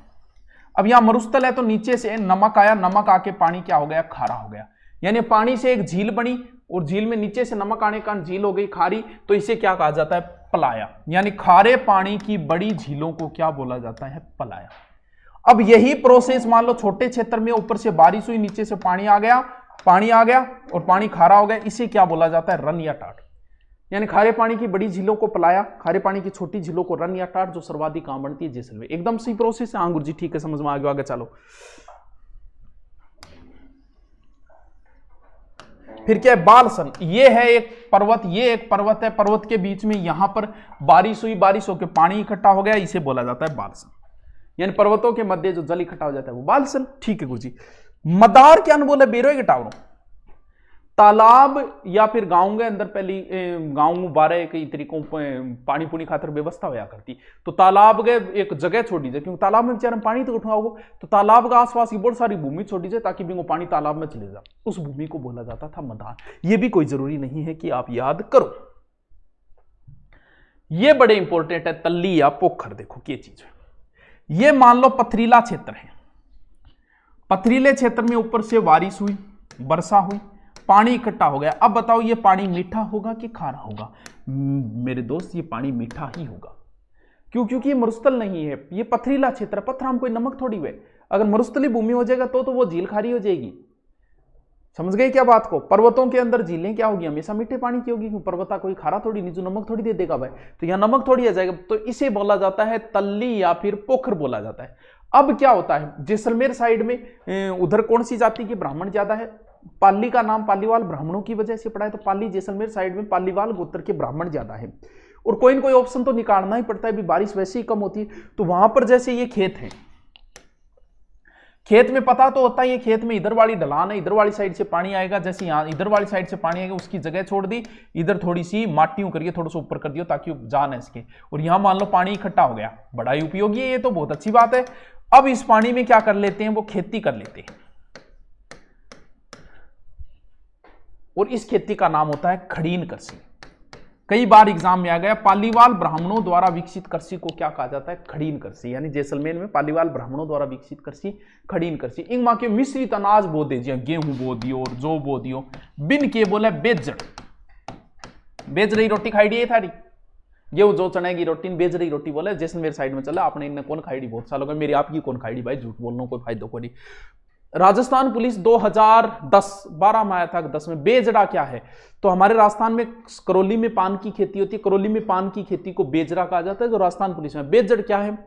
अब यहां मरुस्थल है तो नीचे से नमक आया, नमक आके पानी क्या हो गया, खारा हो गया। यानी पानी से एक झील बनी और झील में नीचे से नमक आने का झील हो गई खारी, तो इसे क्या कहा जाता है, पलाया। यानी खारे पानी की बड़ी झीलों को क्या बोला जाता है, पलाया। अब यही प्रोसेस मान लो छोटे क्षेत्र में ऊपर से बारिश हुई, नीचे से पानी आ गया और पानी खारा हो गया, इसे क्या बोला जाता है, रन या टाट। यानी खारे पानी की बड़ी झीलों को पलाया, खारे पानी की छोटी झीलों को रन या टाट, जो सर्वाधिक कहां बनती है, जैसलमेर। एकदम सही प्रोसेस है। हाँ गुरु जी ठीक है, समझ में आ गया, आगे चलो। फिर क्या है, बालसन। ये है एक पर्वत, ये एक पर्वत है, पर्वत के बीच में यहां पर बारिश हुई, बारिश होकर पानी इकट्ठा हो गया, इसे बोला जाता है बालसन। यानी पर्वतों के मध्य जो जल इकट्ठा हो जाता है वो बालसन। ठीक है गुरु जी। मदार क्या बोले, बेरो के टावरों, तालाब या फिर गांव के अंदर पहली गांव बारह कई तरीकों पानी पुनी खातर व्यवस्था होया करती। तो तालाब के एक जगह छोड़ी जाए, क्योंकि तालाब में बेचारा पानी तो उठाओगे, तो तालाब का आसपास की बहुत सारी भूमि छोड़ी जाए ताकि भी वो पानी तालाब में चले जाए, उस भूमि को बोला जाता था मदार। ये भी कोई जरूरी नहीं है कि आप याद करो, ये बड़े इंपॉर्टेंट है। तल्ली या पोखर, देखो क्या चीज है। ये मान लो पथरीला क्षेत्र है, पथरीले क्षेत्र में ऊपर से बारिश हुई, वर्षा हुई, पानी इकट्ठा हो गया। अब बताओ ये पानी मीठा होगा कि खारा होगा? मेरे दोस्त ये पानी मीठा ही होगा। क्यों? क्योंकि ये मरुस्थल नहीं है, ये पथरीला क्षेत्र है। पत्थर हम कोई नमक थोड़ी हुए, अगर मरुस्थली भूमि हो जाएगा तो वो झील खारी हो जाएगी। समझ गए क्या बात को? पर्वतों के अंदर झीलें क्या होगी, हमेशा मीठे पानी की होगी। पर्वता कोई खारा थोड़ी, नीचे नमक थोड़ी दे देगा भाई, तो यहाँ नमक थोड़ी आ जाएगा। तो इसे बोला जाता है तल्ली या फिर पोखर बोला जाता है। अब क्या होता है, जैसलमेर साइड में उधर कौन सी जाति के ब्राह्मण ज्यादा है? पाली का नाम पालीवाल ब्राह्मणों की वजह से पड़ा है, तो पाली जैसलमेर साइड में पालीवाल गोत्र के ब्राह्मण ज्यादा है। और कोई ना कोई ऑप्शन तो निकालना ही पड़ता है, अभी बारिश वैसे ही कम होती है। तो वहां पर जैसे ये खेत है, खेत में पता तो होता है ये खेत में इधर वाली ढलान है, इधर वाली साइड से पानी आएगा। जैसे यहाँ इधर वाली साइड से पानी आएगा, उसकी जगह छोड़ दी, इधर थोड़ी सी माटियों करिए, थोड़ा सा ऊपर कर दियो ताकि जा न सके। और यहाँ मान लो पानी इकट्ठा हो गया, बड़ा ही उपयोगी है, ये तो बहुत अच्छी बात है। अब इस पानी में क्या कर लेते हैं, वो खेती कर लेते हैं, और इस खेती का नाम होता है खड़ीन कृषि। कई बार एग्जाम में आ गया, पालीवाल ब्राह्मणों द्वारा विकसित कृषि को क्या कहा जाता है, खड़ीन कृषि। यानी जैसलमेर में पालीवाल ब्राह्मणों द्वारा विकसित कृषि खड़ीन कृषि। इन माँ के मिश्रित अनाज बो दे, गेहूं बो दियो और जो बो दियो, बिन के बोले बेजड़, बेजड़ी रोटी खाई डी थारी, गेहूं जो चने की रोटी बेजड़ी रोटी बोले। जैसलमेर साइड में चला, आपने इन्हें कौन खाई डी, बहुत सालों में मेरी आपकी कौन खाई डी भाई, झूठ बोलना कोई फायदा को नहीं। राजस्थान पुलिस 2010-12 में आया था, 10 में। बेजड़ा क्या है, तो हमारे राजस्थान में करौली में पान की खेती होती है, करौली में पान की खेती को बेजड़ा कहा जाता है, जो राजस्थान पुलिस में। बेजड़ क्या है,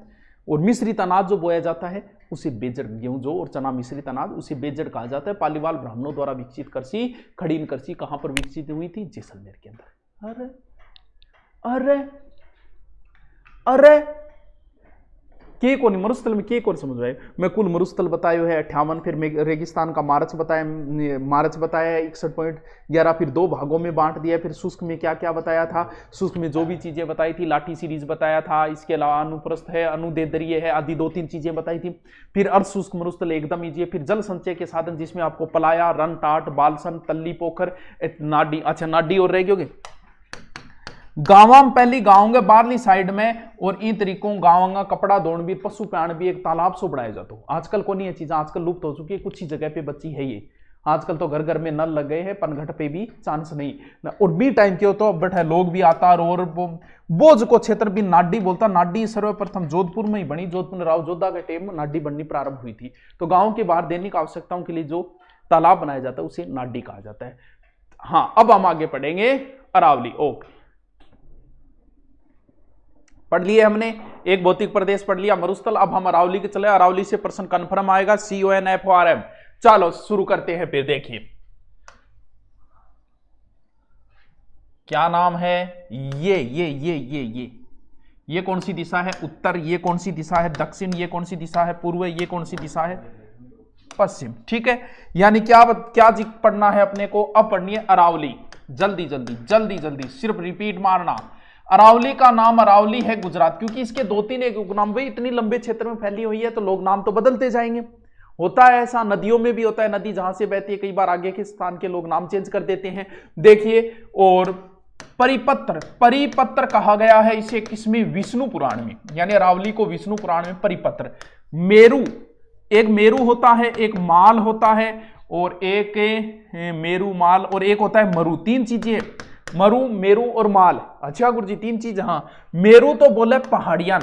और मिश्रित अनाज जो बोया जाता है उसे बेजड़, गेहूं जो और चना मिश्रित अनाज, उसे बेजड़ कहा जाता है। पालीवाल ब्राह्मणों द्वारा विकसित कृषि खड़ीन कृषि कहां पर विकसित हुई थी, जैसलमेर के अंदर। अरे अरे अरे के को नहीं, मरुस्थल में के को समझ रहे, मैं कुल मरुस्थल बतायो है 58, फिर मैं रेगिस्तान का मार्च बताया 61.11, फिर 2 भागों में बांट दिया। फिर शुष्क में क्या क्या बताया था, शुष्क में जो भी चीजें बताई थी, लाठी सीरीज बताया था, इसके अलावा अनुप्रस्थ है, अनुदेदरीय है, आदि 2-3 चीजें बताई थी। फिर अर्ध शुष्क मरुस्थल एकदम ईजी है। फिर जल संचय के साधन, जिसमें आपको पलाया, रन, टाट, बालसन, तल्ली, पोखर, नाडी, अच्छा नाडी और रह गए गांव में, पहली गांव के बाहरली साइड में, और इन तरीकों गांव का कपड़ा धोण भी, पशु प्राण भी एक तालाब से बढ़ाया जाता हो। आजकल को नहीं है चीजें, आजकल लुप्त हो चुकी है, कुछ ही जगह पे बची है ये। आजकल तो घर घर में नल लग गए हैं, पनघट पे भी चांस नहीं। और बी टाइम के हो तो बैठा लोग भी आता, और बोझ को क्षेत्र भी नाडी बोलता। नाडी सर्वप्रथम जोधपुर में ही बनी, जोधपुर में राव जोधा के टाइम में नाडी बननी प्रारंभ हुई थी। तो गाँव के बाहर दैनिक आवश्यकताओं के लिए जो तालाब बनाया जाता है उसे नाडी कहा जाता है। हाँ, अब हम आगे पढ़ेंगे अरावली। ओके, पढ़ लिए हमने, एक भौतिक प्रदेश पढ़ लिया मरुस्थल। अब हम अरावली के चले, अरावली से प्रश्न कन्फर्म आएगा, CONFORM। चलो शुरू करते हैं। फिर देखिए क्या नाम है, ये कौन सी दिशा है, उत्तर। ये कौन सी दिशा है, दक्षिण। ये कौन सी दिशा है, पूर्व। ये कौन सी दिशा है, पश्चिम। ठीक है, यानी क्या पढ़ना है अपने को, अब पढ़नी है अरावली। जल्दी जल्दी जल्दी जल्दी, सिर्फ रिपीट मारना। अरावली का नाम अरावली है गुजरात, क्योंकि इसके 2-3 एक उपनाम, भाई इतनी लंबे क्षेत्र में फैली हुई है तो लोग नाम तो बदलते जाएंगे। होता है ऐसा, नदियों में भी होता है, नदी जहां से बहती है कई बार आगे के स्थान के लोग नाम चेंज कर देते हैं। देखिए, और परिपत्र, परिपत्र कहा गया है इसे किसमें, विष्णु पुराण में, यानी अरावली को विष्णु पुराण में परिपत्र। मेरु, एक मेरु होता है, एक माल होता है, और एक मेरु माल, और एक होता है मरु। तीन चीजें, मरु, मेरु और माल। अच्छा गुरुजी, तीन चीज। हाँ, मेरु तो बोले पहाड़ियां,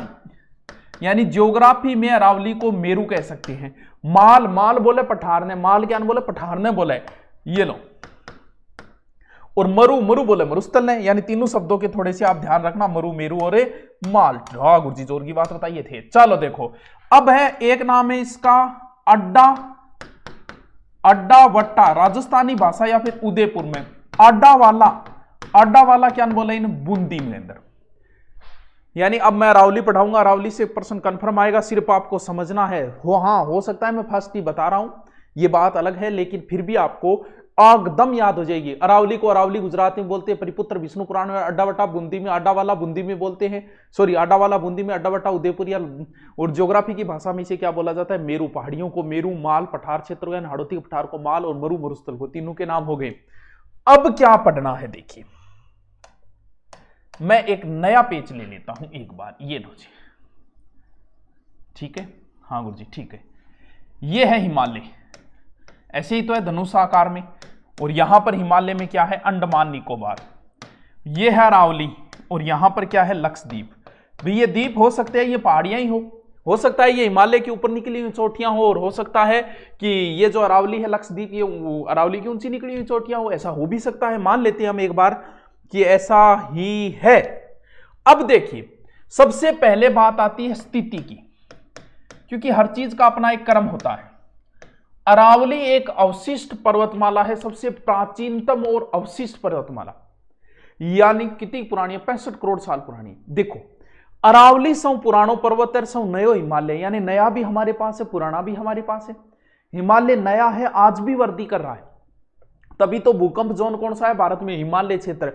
यानी ज्योग्राफी में अरावली को मेरु कह सकते हैं। माल, माल बोले पठारने, माल क्या बोले, पठारने बोले, ये लो। और मरु, मरु बोले मरुस्थल ने, यानी तीनों शब्दों के थोड़े से आप ध्यान रखना, मरु, मेरु और माल। हाँ गुरुजी, जोर की बात बताइए थे। चलो देखो, अब है एक नाम है इसका अड्डा, अड्डा वट्टा, राजस्थानी भाषा या फिर उदयपुर में अड्डा वाला, अड्डा वाला क्या बोले इन बूंदी में अंदर। यानी अब मैं अरावली पढ़ाऊंगा, अरावली से प्रश्न कंफर्म आएगा, सिर्फ आपको समझना है। हाँ, हो सकता है मैं फर्स्ट ही बता रहा हूं, ये बात अलग है, लेकिन फिर भी आपको एकदम याद हो जाएगी। अरावली को अरावली गुजरात में बोलते हैं, परिपुत्र विष्णु पुराण में, अड्डा वट्टा बूंदी में, अड्डा वाला बूंदी में बोलते हैं, सॉरी अड्डा वाला बूंदी में, अड्डा वट्टा उदयपुर, या और ज्योग्राफी की भाषा में इसे क्या बोला जाता है, मेरु, पहाड़ियों को मेरु, माल पठार क्षेत्र यानी हाड़ौती पठार को माल, और मरु मरुस्थल को, तीनों के नाम हो गए। अब क्या पढ़ना है, देखिए मैं एक नया पेज ले लेता हूं एक बार, ये लो जी, ठीक है। हाँ गुरुजी ठीक है, ये है हिमालय, ऐसे ही तो है धनुष आकार में, और यहां पर हिमालय में क्या है, अंडमान निकोबार, ये है अरावली, और यहां पर क्या है, लक्षद्वीप। भी ये द्वीप हो सकते हैं, ये पहाड़ियां ही हो सकता है ये हिमालय के ऊपर निकली हुई चोटियां हो, और हो सकता है कि ये जो अरावली है लक्षद्वीप, ये अरावली की ऊंची निकली हुई चोटियां हो, ऐसा हो भी सकता है। मान लेते हैं हम एक बार कि ऐसा ही है। अब देखिए, सबसे पहले बात आती है स्थिति की, क्योंकि हर चीज का अपना एक क्रम होता है। अरावली एक अवशिष्ट पर्वतमाला है, सबसे प्राचीनतम और अवशिष्ट पर्वतमाला, यानी कितनी पुरानी है, 65 करोड़ साल पुरानी। देखो, अरावली सौ पुरानो पर्वत है, सौ नयो हिमालय, यानी नया भी हमारे पास है, पुराना भी हमारे पास है। हिमालय नया है, आज भी वृद्धि कर रहा है, तभी तो भूकंप जोन कौन सा है भारत में, हिमालय क्षेत्र।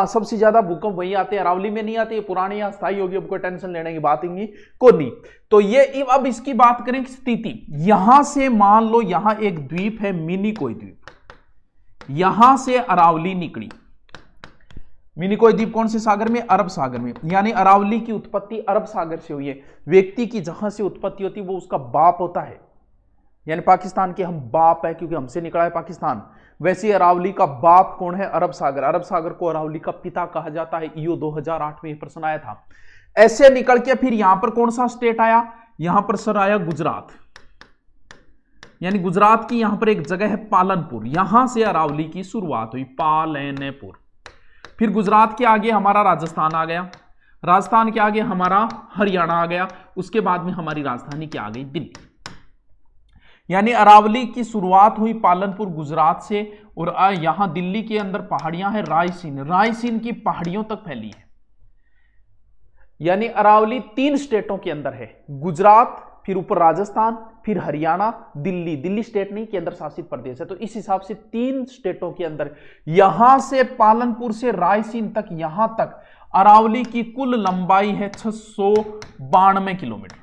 सबसे ज्यादा भूकंप वहीं आते हैं, अरावली में नहीं आते, पुरानी या स्थायी होगी, अब कोई टेंशन लेने की बात ही को नहीं। तो ये अब इसकी बात करें स्थिति, यहां से मान लो यहां एक द्वीप है, मिनिकोय द्वीप, यहां से अरावली निकली। मिनिकोय द्वीप कौन से सागर में, अरब सागर में, यानी अरावली की उत्पत्ति अरब सागर से हुई है। व्यक्ति की जहां से उत्पत्ति होती है वो उसका बाप होता है, यानी पाकिस्तान के हम बाप है क्योंकि हमसे निकला है पाकिस्तान, वैसे अरावली का बाप कौन है, अरब सागर। अरब सागर को अरावली का पिता कहा जाता है। ईओ 2008 में प्रश्न आया था। ऐसे निकल के फिर यहां पर कौन सा स्टेट आया, यहां पर सर आया गुजरात, यानी गुजरात की यहां पर एक जगह है पालनपुर, यहां से अरावली की शुरुआत हुई, पालनपुर। फिर गुजरात के आगे हमारा राजस्थान आ गया, राजस्थान के आगे हमारा हरियाणा आ गया, उसके बाद में हमारी राजधानी क्या आ गई, दिल्ली। यानी अरावली की शुरुआत हुई पालनपुर गुजरात से, और यहां दिल्ली के अंदर पहाड़ियां हैं, रायसीन, रायसीन की पहाड़ियों तक फैली है। यानी अरावली 3 स्टेटों के अंदर है, गुजरात, फिर ऊपर राजस्थान, फिर हरियाणा, दिल्ली। दिल्ली स्टेट नहीं, केंद्र शासित प्रदेश है, तो इस हिसाब से 3 स्टेटों के अंदर, यहां से पालनपुर से रायसीन तक, यहां तक अरावली की कुल लंबाई है 692 किलोमीटर।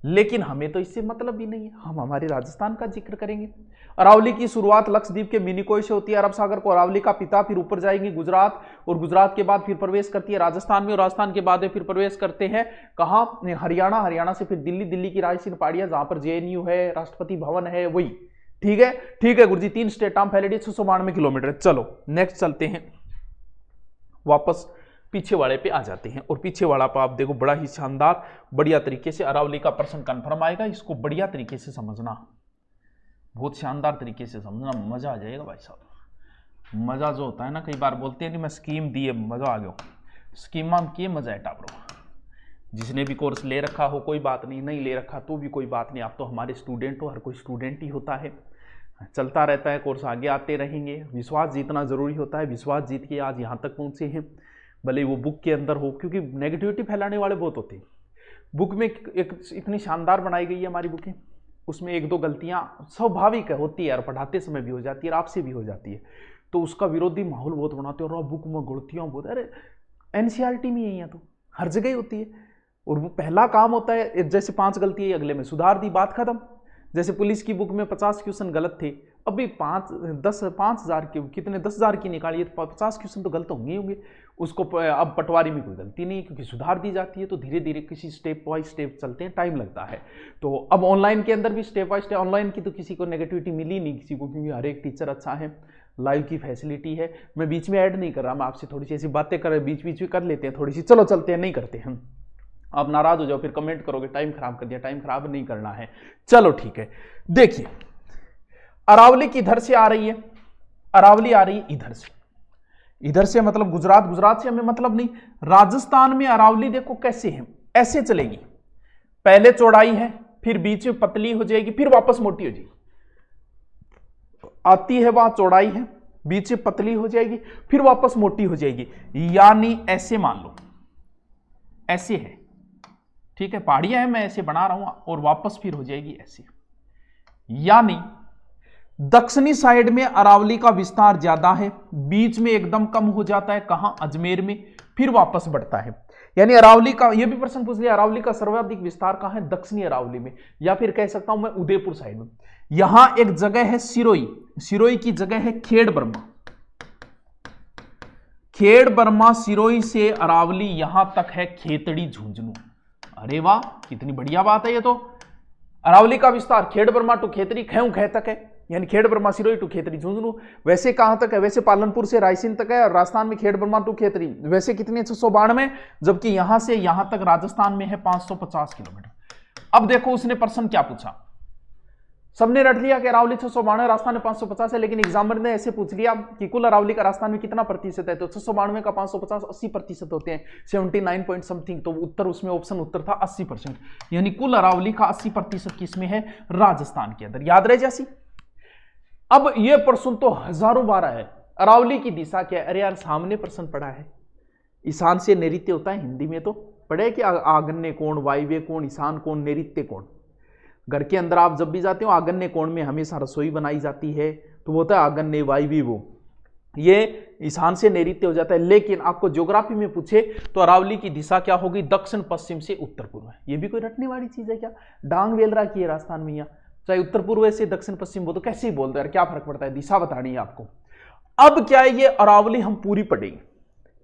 लेकिन हमें तो इससे मतलब भी नहीं है, हम हमारे राजस्थान का जिक्र करेंगे। अरावली की शुरुआत लक्षद्वीप के मिनिकोय से होती है, अरब सागर को अरावली का पिता, फिर ऊपर जाएंगी गुजरात, और गुजरात के बाद फिर प्रवेश करती है राजस्थान में, और राजस्थान के बाद फिर प्रवेश करते हैं कहां, हरियाणा, हरियाणा से फिर दिल्ली, दिल्ली की रायसीन पहाड़ियां जहां पर जेएनयू है, राष्ट्रपति भवन है, वही। ठीक है, ठीक है गुरुजी, 3 स्टेट फैलिडी 692 किलोमीटर। चलो नेक्स्ट चलते हैं, वापस पीछे वाले पे आ जाते हैं, और पीछे वाला पर आप देखो बड़ा ही शानदार बढ़िया तरीके से अरावली का प्रश्न कंफर्म आएगा, इसको बढ़िया तरीके से समझना, बहुत शानदार तरीके से समझना, मजा आ जाएगा भाई साहब। मजा जो होता है ना, कई बार बोलते हैं कि मैं स्कीम दी है, मजा आ गया, स्कीम में किए मजा है टाबरो। जिसने भी कोर्स ले रखा हो कोई बात नहीं, नहीं ले रखा तो भी कोई बात नहीं, आप तो हमारे स्टूडेंट हो, हर कोई स्टूडेंट ही होता है, चलता रहता है कोर्स, आगे आते रहेंगे। विश्वास जीतना जरूरी होता है, विश्वास जीत के आज यहाँ तक पहुँचे हैं, भले वो बुक के अंदर हो, क्योंकि नेगेटिविटी फैलाने वाले बहुत होते हैं। बुक में एक इतनी शानदार बनाई गई है हमारी बुकें, उसमें 1-2 गलतियां स्वाभाविक होती है, और पढ़ाते समय भी हो जाती है, और आपसे भी हो जाती है, तो उसका विरोधी माहौल बहुत बनाते हो, और बुक में गलतियां बहुत, अरे एनसीईआरटी में यही है, तो हर जगह ही होती है। और वो पहला काम होता है, जैसे 5 गलती है, अगले में सुधार दी, बात खत्म। जैसे पुलिस की बुक में 50 क्वेश्चन गलत थे, अभी 5,000 के कितने 10,000 की निकालिए तो 50 क्वेश्चन तो गलत होंगे ही होंगे। उसको अब पटवारी में कोई गलती नहीं, क्योंकि सुधार दी जाती है, तो धीरे धीरे किसी स्टेप बाय स्टेप चलते हैं, टाइम लगता है। तो अब ऑनलाइन के अंदर भी स्टेप बाय स्टेप, ऑनलाइन की तो किसी को नेगेटिविटी मिली नहीं किसी को, क्योंकि हर एक टीचर अच्छा है, लाइव की फैसिलिटी है। मैं बीच में ऐड नहीं कर रहा, मैं आपसे थोड़ी सी ऐसी बातें कर बीच बीच में कर लेते हैं थोड़ी सी, चलो चलते हैं, नहीं करते हम, आप नाराज हो जाओ फिर कमेंट करोगे टाइम खराब कर दिया, टाइम खराब नहीं करना है। चलो ठीक है, देखिए अरावली किधर से आ रही है, अरावली आ रही है इधर से, इधर से मतलब गुजरात, गुजरात से हमें मतलब नहीं, राजस्थान में अरावली देखो कैसे है, ऐसे चलेगी, पहले चौड़ाई है, फिर बीच में पतली हो जाएगी, फिर वापस मोटी हो जाएगी, आती है वहां चौड़ाई है, बीच में पतली हो जाएगी, फिर वापस मोटी हो जाएगी, यानी ऐसे मान लो, ऐसे है, ठीक है, पहाड़ियां हैं मैं ऐसे बना रहा हूं, और वापस फिर हो जाएगी ऐसे, यानी दक्षिणी साइड में अरावली का विस्तार ज्यादा है, बीच में एकदम कम हो जाता है, कहां, अजमेर में, फिर वापस बढ़ता है। यानी अरावली का, यह भी प्रश्न पूछ लिया, अरावली का सर्वाधिक विस्तार कहां है, दक्षिणी अरावली में, या फिर कह सकता हूं मैं उदयपुर साइड में। यहां एक जगह है सिरोई, सिरोई की जगह है खेड़ बर्मा, खेड़ बर्मा सिरोई से अरावली यहां तक है खेतड़ी झुंझुनू। अरे वाह, कितनी बढ़िया बात है ये तो। अरावली का विस्तार खेड़ बर्मा टू खेतड़ी खेऊ खे तक है, यानी खेड़ बर्मा सिरोई टू खेतड़ी झुंझुनू। वैसे कहां तक है, वैसे पालनपुर से रायसेन तक है, और राजस्थान में खेड़ बर्मा टू खेतड़ी, वैसे कितने 692, जबकि यहां से यहां तक राजस्थान में है 550 किलोमीटर। अब देखो उसने प्रश्न क्या पूछा, सबने रट लिया कि अरावली 692, राजस्थान में 550 है, लेकिन एग्जामिनर ने ऐसे पूछ लिया कि कुल अरावली का राजस्थान में कितना प्रतिशत है, तो 692 का 550 80% होते हैं, 79 पॉइंट समथिंग, तो उत्तर उसमें ऑप्शन उत्तर था 80%, यानी कुल अरावली का 80% किसमें है, राजस्थान के अंदर। याद रहे जैसी। अब यह प्रश्न तो हजारों बार है, अरावली की दिशा क्या है, अरे यार सामने प्रश्न पड़ा है, ईशान से नैऋत्य होता है, हिंदी में तो पढ़े कि आग्नेय कोण, वायव्य कोण, ईशान कोण, नैऋत्य कोण। घर के अंदर आप जब भी जाते हो आग्नेय कोण में हमेशा रसोई बनाई जाती है, तो वो होता है आग्नेय वायव्य, वो ये ईशान से नैऋत्य हो जाता है। लेकिन आपको ज्योग्राफी में पूछे तो अरावली की दिशा क्या होगी, दक्षिण पश्चिम से उत्तर पूर्व। ये भी कोई रटने वाली चीज है क्या, डांग वेलरा की है राजस्थान में, यहाँ चाहे उत्तर पूर्व से दक्षिण पश्चिम वो तो कैसे ही बोलते हैं, क्या फर्क पड़ता है, दिशा बतानी है आपको। अब क्या है, ये अरावली हम पूरी पढ़ेंगे,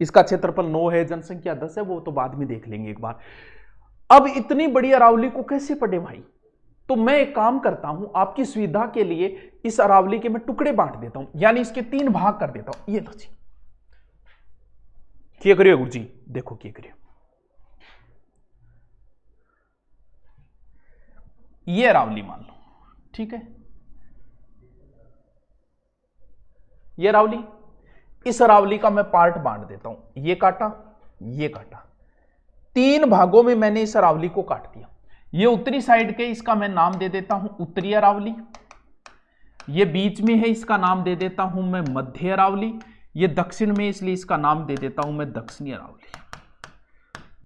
इसका क्षेत्रफल 9 है, जनसंख्या 10 है, वो तो बाद में देख लेंगे एक बार। अब इतनी बड़ी अरावली को कैसे पढ़े भाई, तो मैं एक काम करता हूं आपकी सुविधा के लिए, इस अरावली के मैं टुकड़े बांट देता हूं, यानी इसके 3 भाग कर देता हूं। ये लो जी, क्या करिए गुरु जी, देखो क्या करिए, ये अरावली मान लो, ठीक है, ये अरावली, इस अरावली का मैं पार्ट बांट देता हूं, ये काटा, ये काटा, 3 भागों में मैंने इस अरावली को काट दिया। ये उत्तरी साइड के, इसका मैं नाम दे देता हूं उत्तरी अरावली, ये बीच में है, इसका नाम दे देता हूं मैं मध्य अरावली, ये दक्षिण में इसलिए इसका नाम दे देता हूं मैं दक्षिणी अरावली।